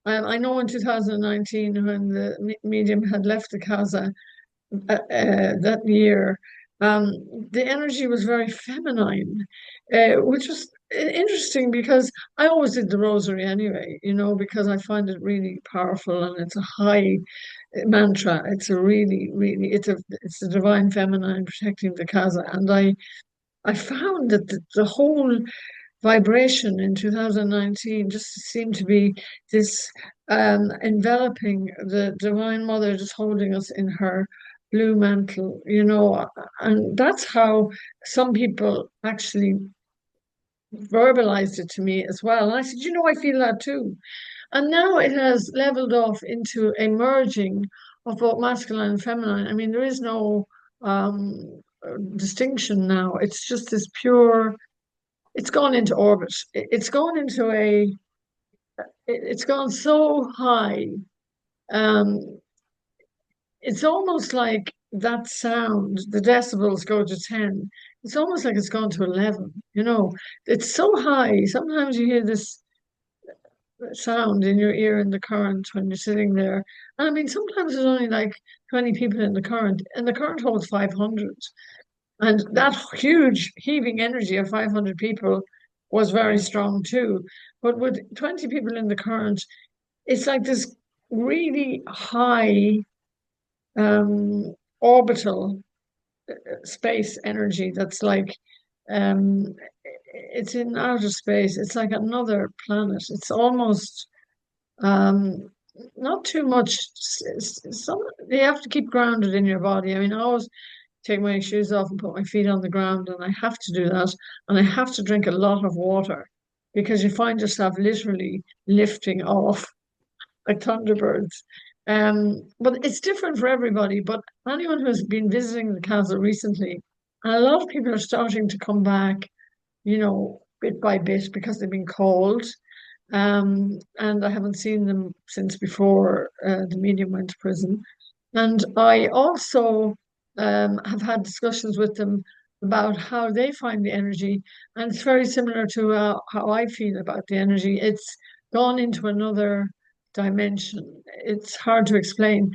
I know in 2019, when the medium had left the casa, that year, um, the energy was very feminine, which was interesting because I always did the rosary anyway, because I find it really powerful and it's a high mantra. It's a really, really, it's a divine feminine protecting the casa, and I found that the whole vibration in 2019 just seemed to be this enveloping the Divine Mother, just holding us in her blue mantle, and that's how some people actually verbalized it to me as well. And I said, I feel that too. And now it has leveled off into a merging of both masculine and feminine. I mean, there is no distinction now. It's just this pure, it's gone into orbit. It's gone into it's gone so high. Um, it's almost like that sound, the decibels go to 10. It's almost like it's gone to 11, It's so high. Sometimes you hear this sound in your ear in the current when you're sitting there. And I mean, sometimes there's only like 20 people in the current, and the current holds 500. And that huge heaving energy of 500 people was very strong too. But with 20 people in the current, it's like this really high orbital space energy that's like um, it's in outer space. It's like another planet. It's almost um, not too much. Some you have to keep grounded in your body. I mean, I always take my shoes off and put my feet on the ground, and I have to do that. And I have to drink a lot of water because you find yourself literally lifting off like thunderbirds. But it's different for everybody. But anyone who's been visiting the castle recently, and a lot of people are starting to come back, bit by bit because they've been called. And I haven't seen them since before the medium went to prison. And I also have had discussions with them about how they find the energy. And it's very similar to how I feel about the energy. It's gone into another dimension. It's hard to explain,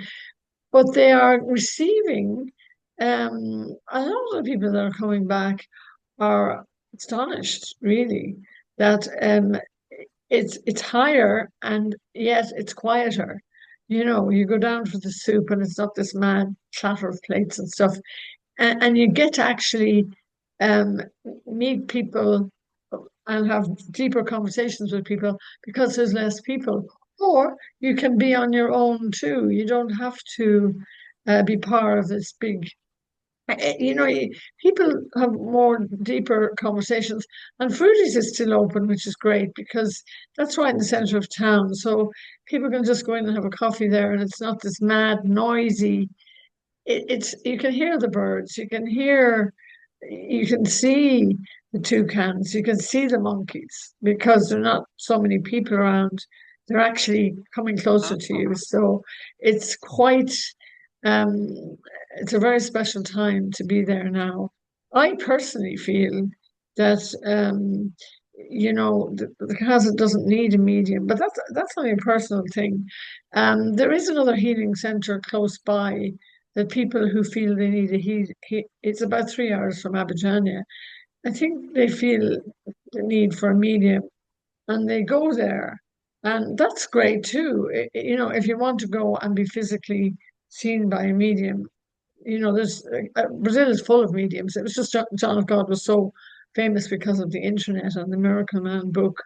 but they are receiving. A lot of the people that are coming back are astonished, really, that it's higher and yet it's quieter. You go down for the soup and it's not this mad clatter of plates and stuff. And you get to actually um, meet people and have deeper conversations with people because there's less people. Or you can be on your own too. You don't have to be part of this big people have more deeper conversations, and Fruities is still open, which is great because that's right in the center of town. So people can just go in and have a coffee there, and it's not this mad, noisy. It's you can hear the birds, you can see the toucans, you can see the monkeys because there are not so many people around. They're actually coming closer to you, so it's quite. Um, it's a very special time to be there now. I personally feel that the Casa doesn't need a medium, but that's only a personal thing. There is another healing center close by that people who feel they need it's about 3 hours from Abidjania. I think they feel the need for a medium and they go there. And that's great too. If you want to go and be physically seen by a medium, there's Brazil is full of mediums. It was just John of God was so famous because of the internet and the Miracle Man book.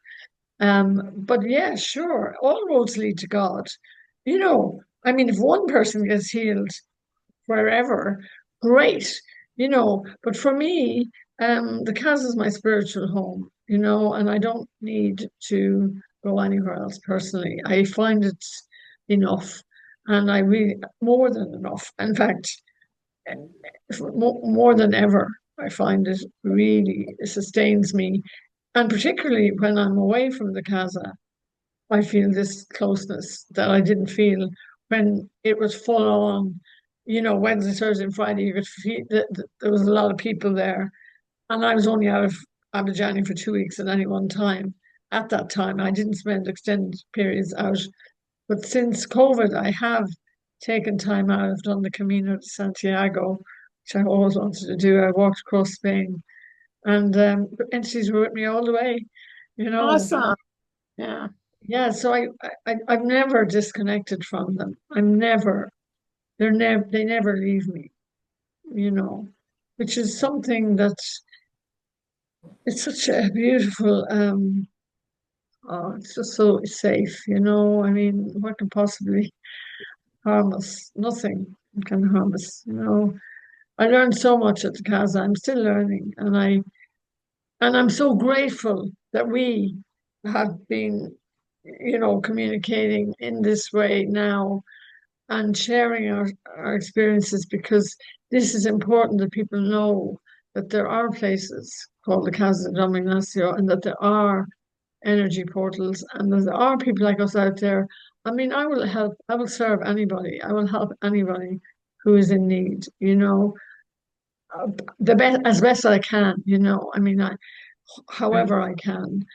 But yeah, sure, all roads lead to God. I mean, if one person gets healed wherever, great, But for me, the casa is my spiritual home, and I don't need to go anywhere else personally. I find it enough, and I really more than enough. In fact, more than ever, I find it really sustains me, and particularly when I'm away from the casa. I feel this closeness that I didn't feel when it was full on, Wednesday, Thursday, and Friday. You could feel that there was a lot of people there, and I was only out of Abidjan for 2 weeks at any one time. At that time, I didn't spend extended periods out, but since COVID, I have taken time out. I've done the Camino de Santiago, which I always wanted to do. I walked across Spain, and entities were with me all the way, you know. Awesome. Yeah. Yeah, so I've never disconnected from them. They never leave me, you know, which is something that's it's such a beautiful oh, it's just so safe, I mean, what can possibly harm us? Nothing can harm us. I learned so much at the Casa. I'm still learning, and I'm so grateful that we have been, communicating in this way now and sharing our experiences, because this is important that people know that there are places called the Casa Donna Jane, and that there are energy portals, and that there are people like us out there. I mean, I will serve anybody, I will help anybody who is in need, uh, the best as best I can, I mean, Right. however I can,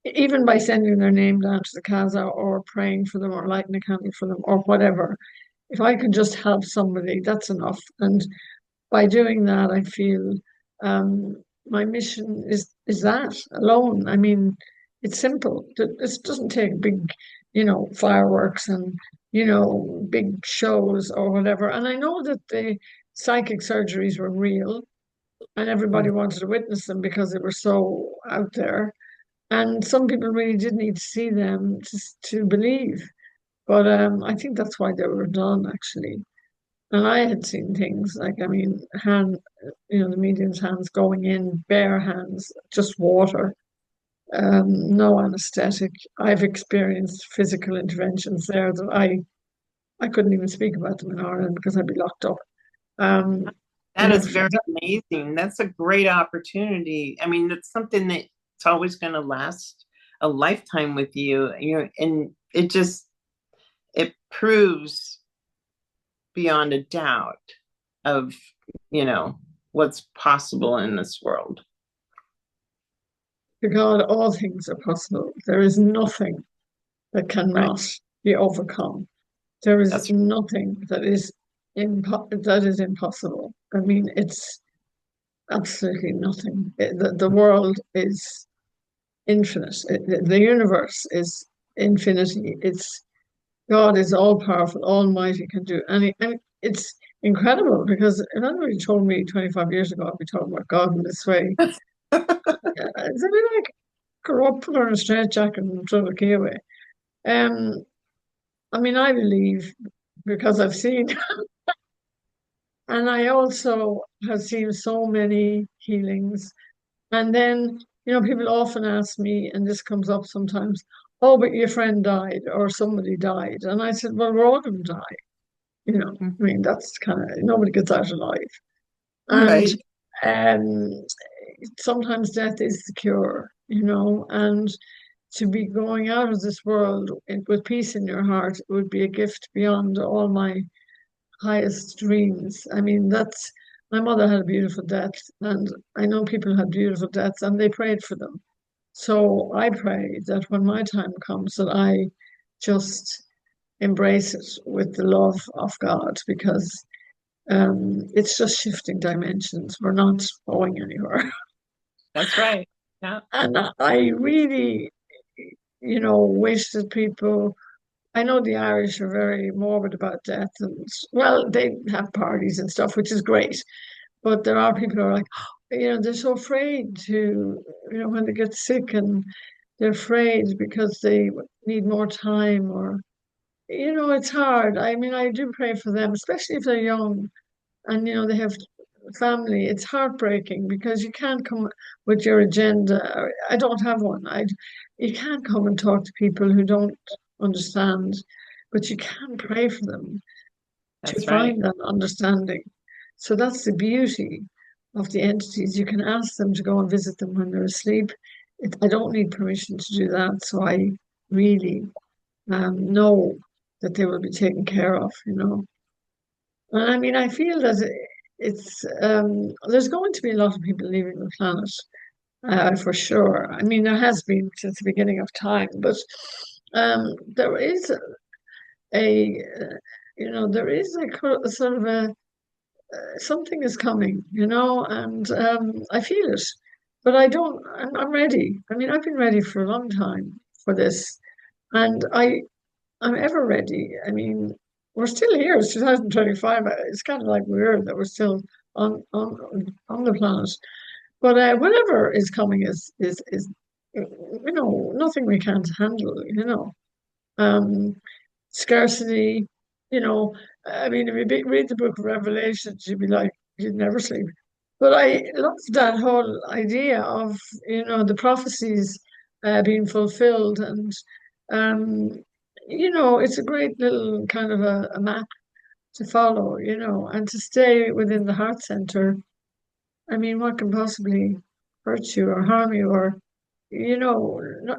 even by sending their name down to the casa or praying for them or lighting a candle for them or whatever. If I can just help somebody, that's enough. And by doing that, I feel my mission is that alone. I mean, it's simple. It doesn't take big, fireworks and big shows or whatever. And I know that the psychic surgeries were real, and everybody Mm. wanted to witness them because they were so out there. And some people really did need to see them to believe. But I think that's why they were done, actually. And I had seen things like, I mean, the medium's hands going in, bare hands, just water, no anesthetic. I've experienced physical interventions there that I couldn't even speak about them in Ireland because I'd be locked up. Um, That is for very amazing. That's a great opportunity. I mean, it's something that it's always going to last a lifetime with you. And it proves beyond a doubt of, you know, what's possible in this world. God, all things are possible. There is nothing that Right. cannot be overcome. There is That's nothing that is impossible. I mean, it's absolutely nothing. The world is infinite. The universe is infinity. It's God is all powerful, almighty, can do and it's incredible because if anybody told me 25 years ago I'd be talking about God in this way, it's a bit like grow up, put on a straitjacket and throw the key away. Um, I mean, I believe because I've seen, and I also have seen so many healings. And then, people often ask me, and this comes up sometimes, oh, but your friend died or somebody died. And I said, well, we're all going to die. I mean, that's kind of, nobody gets out alive. And right. um, sometimes death is the cure, and to be going out of this world with peace in your heart would be a gift beyond all my highest dreams. I mean, my mother had a beautiful death, and I know people had beautiful deaths, and they prayed for them. So I pray that when my time comes, that I just embrace it with the love of God, because it's just shifting dimensions. We're not going anywhere. That's right. Yeah. And I really, wish that people, I know the Irish are very morbid about death, and well, they have parties and stuff, which is great. But there are people who are like, they're so afraid to, when they get sick. And they're afraid because they need more time, or it's hard. I mean, I do pray for them, especially if they're young and they have family. It's heartbreaking because you can't come with your agenda. I don't have one. You can't come and talk to people who don't understand, but you can pray for them to That's right. find that understanding. So that's the beauty of the entities. You can ask them to go and visit them when they're asleep. I don't need permission to do that, so I really know that they will be taken care of. And I mean, I feel that it's there's going to be a lot of people leaving the planet, for sure. I mean, there has been since the beginning of time, but there is there is a sort of a something is coming, and I feel it. But I don't. I'm ready. I mean, I've been ready for a long time for this, and I'm ever ready. I mean, we're still here. It's 2025. It's kind of like weird that we're still on the planet. But whatever is coming is nothing we can't handle. Um, Scarcity, you know. I mean, if you read the book of Revelations, you'd be like, you'd never sleep. But I love that whole idea of the prophecies being fulfilled, and um, it's a great little kind of a map to follow, and to stay within the heart center. I mean, what can possibly hurt you or harm you, or not,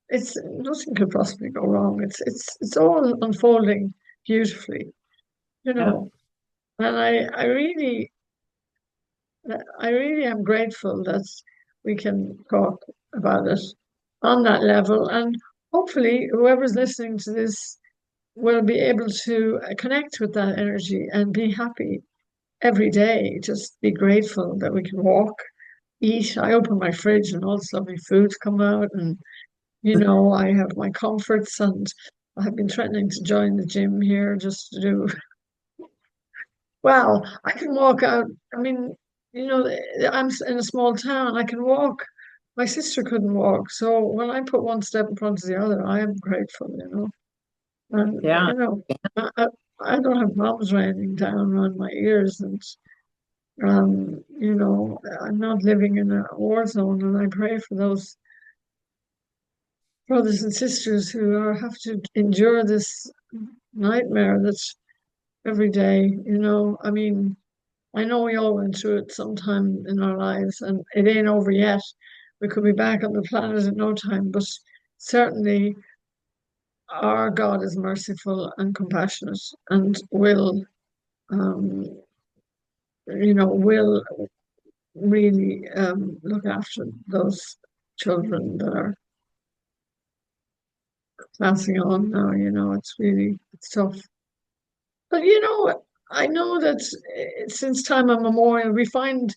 it's nothing could possibly go wrong. It's all unfolding beautifully, Yeah. and I really am grateful that we can talk about it on that level, and hopefully whoever's listening to this will be able to connect with that energy and be happy every day. Just be grateful that we can walk, eat. I open my fridge and all this lovely foods come out, and I have my comforts, and I have been threatening to join the gym here just to do. Well, I can walk out. I mean, I'm in a small town. I can walk. My sister couldn't walk. So when I put one step in front of the other, I am grateful. And, Yeah. I don't have bombs raining down on my ears. And, I'm not living in a war zone. And I pray for those brothers and sisters who have to endure this nightmare that's every day. I mean, I know we all went through it sometime in our lives, and it ain't over yet. We could be back on the planet in no time, but certainly our God is merciful and compassionate, and um, will really look after those children that are passing on now. It's tough. But I know that since time immemorial, we find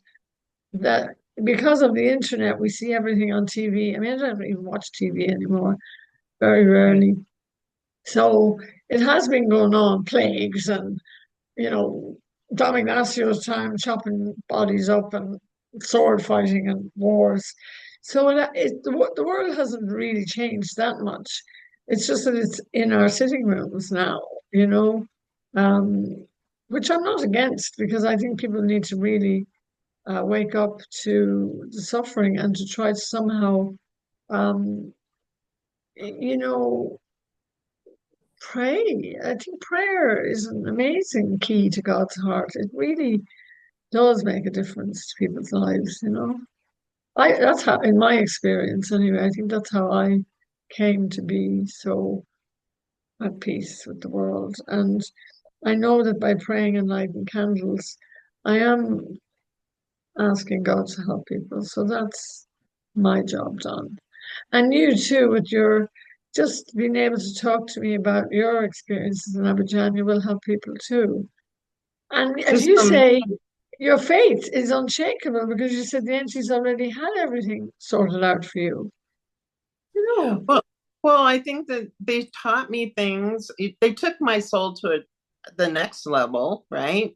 that because of the internet, we see everything on TV. I mean, I don't even watch TV anymore, very Right. rarely. So it has been going on, plagues and, you know, Don Ignacio's time chopping bodies up and sword fighting and wars. So the world hasn't really changed that much. It's just that it's in our sitting rooms now, you know, um, which I'm not against because I think people need to really wake up to the suffering and to try to somehow, um, you know, pray. I think prayer is an amazing key to God's heart. It really does make a difference to people's lives. That's how, in my experience anyway, I think that's how I came to be so at peace with the world. And I know that by praying and lighting candles, I am asking God to help people. So that's my job done. And you too, with your just being able to talk to me about your experiences in Abidjan, will help people too. And as Just you say, your faith is unshakable because you said the entities already had everything sorted out for you. You know, well, I think that they taught me things. They took my soul to the next level, right?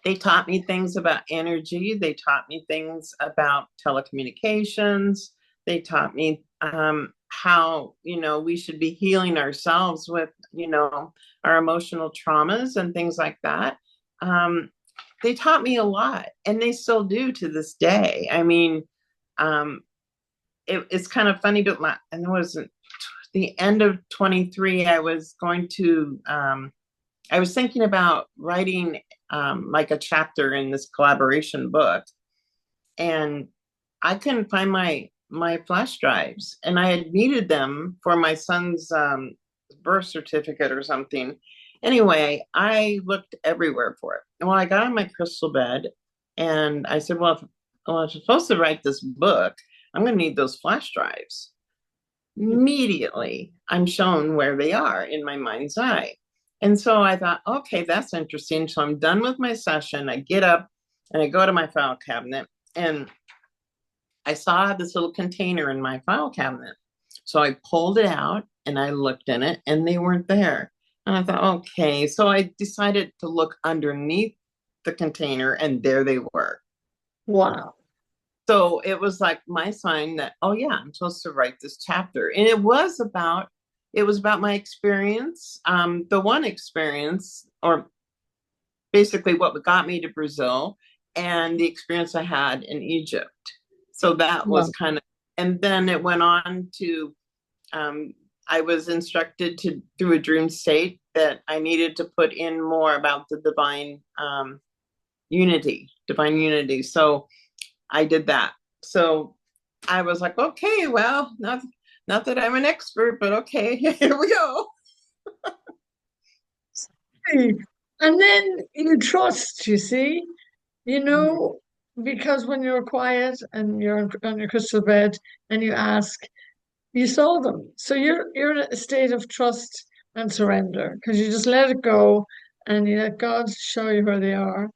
They taught me things about energy. They taught me things about telecommunications. They taught me how, we should be healing ourselves with, our emotional traumas and things like that. Um, they taught me a lot, and they still do to this day. I mean, um, it's kind of funny, but and it wasn't the end of 23. I was thinking about writing like a chapter in this collaboration book, and I couldn't find my flash drives, and I had needed them for my son's birth certificate or something. Anyway, I looked everywhere for it. Well, I got on my crystal bed, and I said, "Well, I'm supposed to write this book. I'm going to need those flash drives." Immediately, I'm shown where they are in my mind's eye. And so I thought, okay, that's interesting. So I'm done with my session. I get up and I go to my file cabinet, and I saw this little container in my file cabinet. So I pulled it out and I looked in it, and they weren't there. And I thought, okay. So I decided to look underneath the container, and there they were. Wow. So it was like my sign that, oh yeah, I'm supposed to write this chapter. And it was about my experience, the one experience, or basically what got me to Brazil, and the experience I had in Egypt. So that was Wow. kind of, and then it went on to, I was instructed to, through a dream state, that I needed to put in more about the divine unity. So I did that. So I was like, okay, well, not that I'm an expert, but okay, here we go. And then you trust, you see, you Mhm. know, because when you're quiet and you're on your crystal bed and you ask, you saw them. So you're in a state of trust and surrender because you just let it go and you let God show you where they are.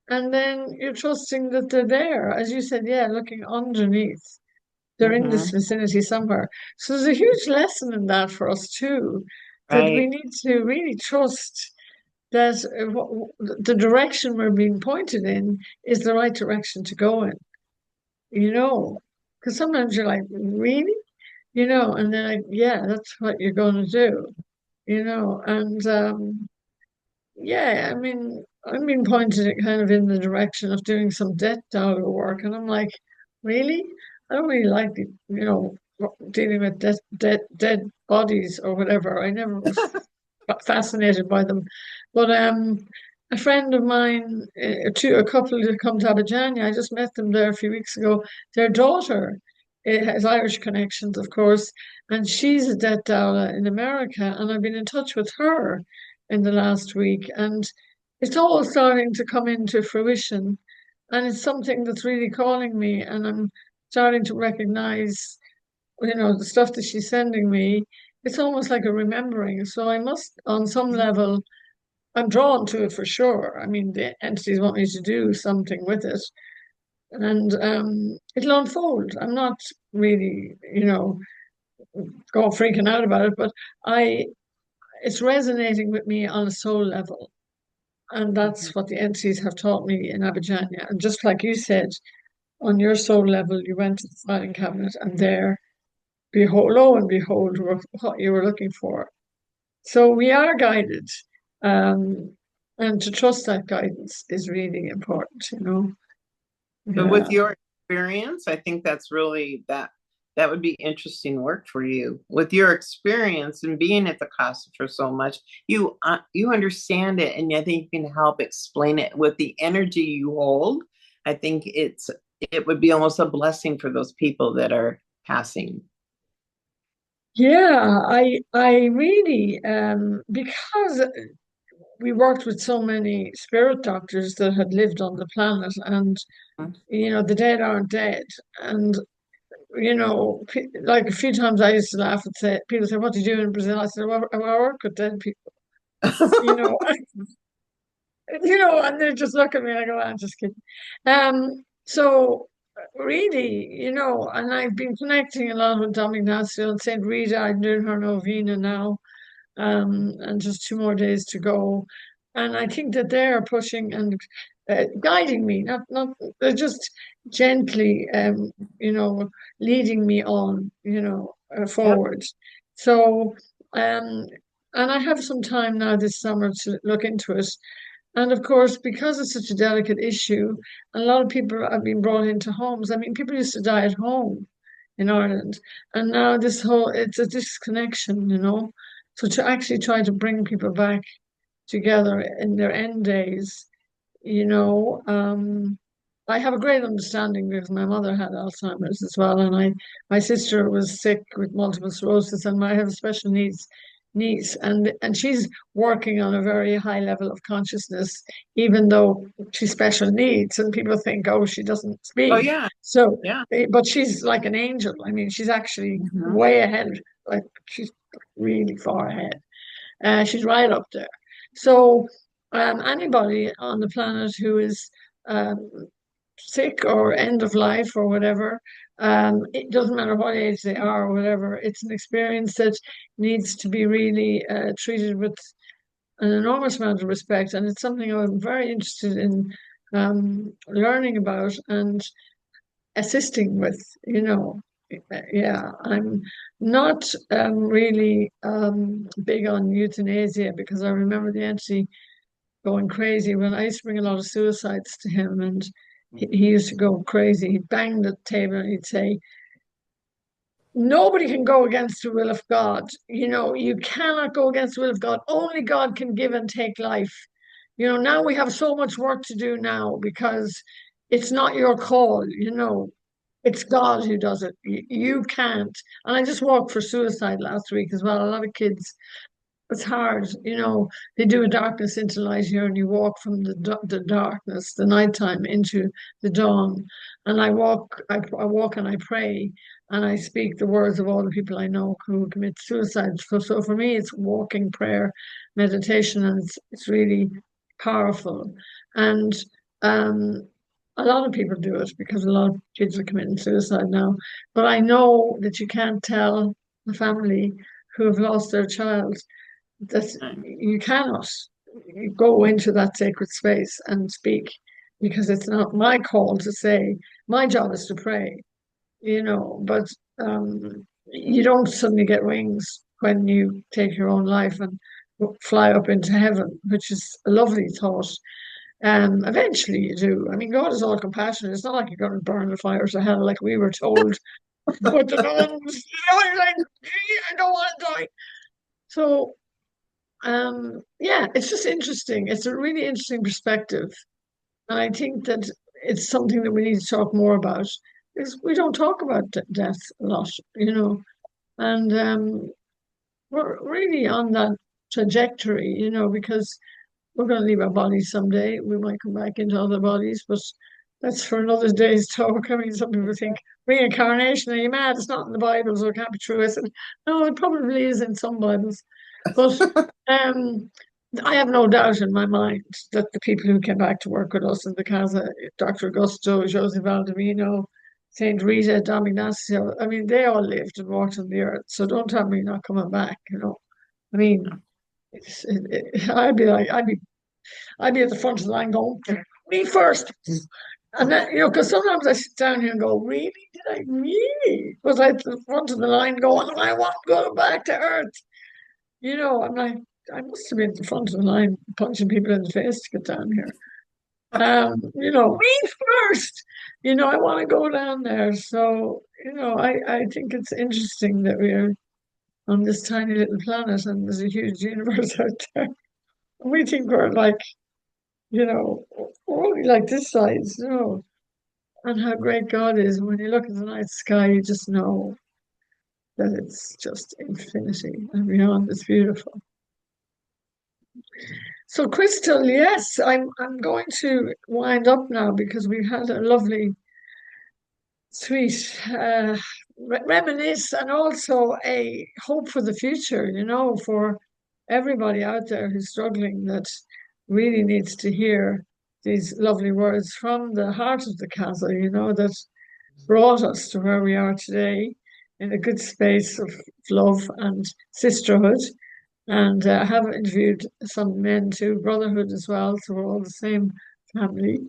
And then you're trusting that they're there. As you said, yeah, looking underneath. They're in this Mhm. vicinity somewhere. So there's a huge lesson in that for us too, that we Right. need to really trust that the direction we're being pointed in is the right direction to go in, you know. Because sometimes you're like, really? And they're like, yeah, that's what you're going to do, and yeah, I mean, I'm being pointed at kind of in the direction of doing some death dog work, and I'm like, really? I don't really like dealing with dead bodies or whatever. I never was fascinated by them, but a friend of mine, a couple who come to Abidjan, I just met them there a few weeks ago. Their daughter has Irish connections, of course, and she's a death doula in America, and I've been in touch with her in the last week, and it's all starting to come into fruition, and it's something that's really calling me, and I'm starting to recognize, the stuff that she's sending me. It's almost like a remembering. So I must, on some level, I'm drawn to it for sure. I mean, the entities want me to do something with it, and it'll unfold. I'm not really, go freaking out about it, but I, it's resonating with me on a soul level. And Mhm. that's what the entities have taught me in Abidjan. And just like you said, on your soul level, you went to the filing cabinet, and there, behold, lo and behold, what you were looking for. So we are guided. Um, and to trust that guidance is really important. But with Yeah. your experience, I think that's really that would be interesting work for you. With your experience and being at the casa for so much, you understand it, and I think you can help explain it with the energy you hold. I think it would be almost a blessing for those people that are passing. Yeah, I really because we worked with so many spirit doctors that had lived on the planet, and the dead aren't dead. And like a few times I used to laugh and say, people say, "What do you do in Brazil?" I said, "Well, I work with dead people." You know, and they just look at me like, "Oh, I'm just kidding." So really, and I've been connecting a lot with Dom Ignacio and Saint Rita. I'm doing her novena now, and just 2 more days to go. and I think that they are pushing and guiding me, not they're just gently, leading me on, Yep. forward. So, um, and I have some time now this summer to look into it. And of course, because it's such a delicate issue, a lot of people have been brought into homes. I mean, people used to die at home in Ireland, and now it's a disconnection, So to actually try to bring people back together in their end days, you know, um, I have a great understanding because my mother had Alzheimer's as well, and my sister was sick with multiple sclerosis, and I have a special needs niece, and she's working on a very high level of consciousness, even though she's special needs, and people think, oh, she doesn't Oh speak. yeah. So, Yeah. but she's like an angel. I mean, she's actually Mhm. way ahead. Like she's really far ahead. She's right up there. So, anybody on the planet who is um, sick or end of life or whatever, it doesn't matter what age they are or whatever, it's an experience that needs to be really treated with an enormous amount of respect. And it's something I'm very interested in learning about and assisting with, Yeah, I'm not really big on euthanasia because I remember the Entee going crazy when I used to bring a lot of suicides to him, and he used to go crazy. He'd bang the table and he'd say, nobody can go against the will of God. You cannot go against the will of God. Only God can give and take life. Now we have so much work to do now because it's not your call, it's God who does it. You can't. And I just walked for suicide last week as well. A lot of kids, it's hard, they do a darkness into light here, and you walk from the darkness, the nighttime, into the dawn. And I walk and I pray, and I speak the words of all the people I know who commit suicide. So for me, it's walking prayer, meditation, and it's really powerful. And um, a lot of people do it because a lot of kids are committing suicide now. But I know that you can't tell the family who have lost their child that you cannot go into that sacred space and speak because it's not my call to say. My job is to pray, but you don't suddenly get wings when you take your own life and fly up into heaven, which is a lovely thought. Eventually you do. I mean, God is all compassionate. It's not like you're going to burn the fires of hell like we were told. But the nuns, you're like, "Gee, I don't want to die." So yeah, it's just interesting. It's a really interesting perspective. And I think that it's something that we need to talk more about because we don't talk about death a lot, and we're really on that trajectory, because we're going to leave our bodies someday. We might come back into other bodies, but that's for another day's talk. I mean, some people think reincarnation, are you mad? It's not in the Bible, so it can't be true. I said, no, it probably is in some Bibles. But um, I have no doubt in my mind that the people who came back to work with us in the Casa, Dr. Augusto, Jose Valdivino, Saint Rita, Dom Ignacio, I mean, they all lived and walked on the earth. So don't tell me not coming back, I mean, I'd be at the front of the line going, me first. And then, because sometimes I sit down here and go, really? Did I really? Was I at the front of the line going, I want to go back to Earth? I'm like, I must have been at the front of the line punching people in the face to get down here. Me first. I want to go down there. So, I think it's interesting that we're on this tiny little planet and there's a huge universe out there. We think we're like, we're only like this size, and how great God is. When you look at the night sky, you just know that it's just infinity and beyond. It's beautiful. So, Crystal, yes, I'm going to wind up now because we've had a lovely, sweet reminisce and also a hope for the future, for everybody out there who's struggling that really needs to hear these lovely words from the heart of the casa, that brought us to where we are today in a good space of love and sisterhood. And I have interviewed some men too, brotherhood as well, so we're all the same family.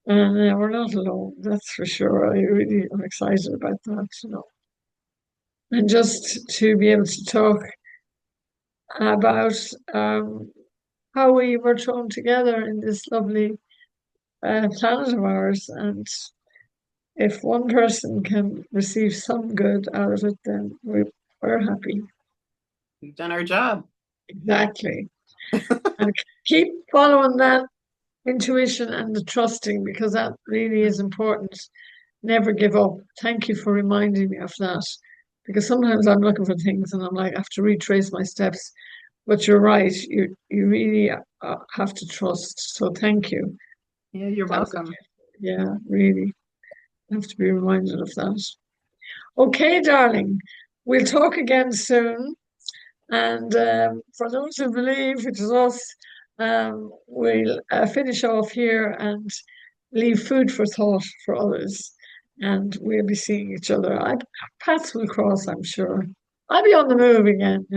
And we're not alone, that's for sure. I really am excited about that. And just to be able to talk about how we were thrown together in this lovely planet of ours. And if one person can receive some good out of it, then we're happy. We've done our job. Exactly. And keep following that intuition and the trusting because that really is important. Never give up. Thank you for reminding me of that. Because sometimes I'm looking for things and I'm like, I have to retrace my steps. But you're right. You really have to trust. So thank you. Yeah, you're That's welcome. yeah, really. I have to be reminded of that. Okay, darling. We'll talk again soon. And for those who believe, which is us, we'll finish off here and leave food for thought for others. And we'll be seeing each other. Paths will cross, I'm sure. I'll be on the move again.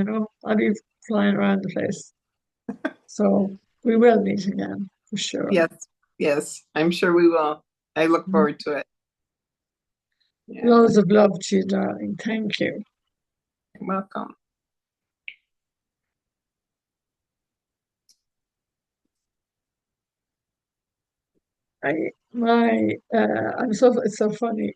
I'll be flying around the place. So we will meet again for sure. Yes, yes, I'm sure we will. I look forward to it. Yeah, Loads of love to you, darling. Thank you. you're welcome. I'm so it's so funny.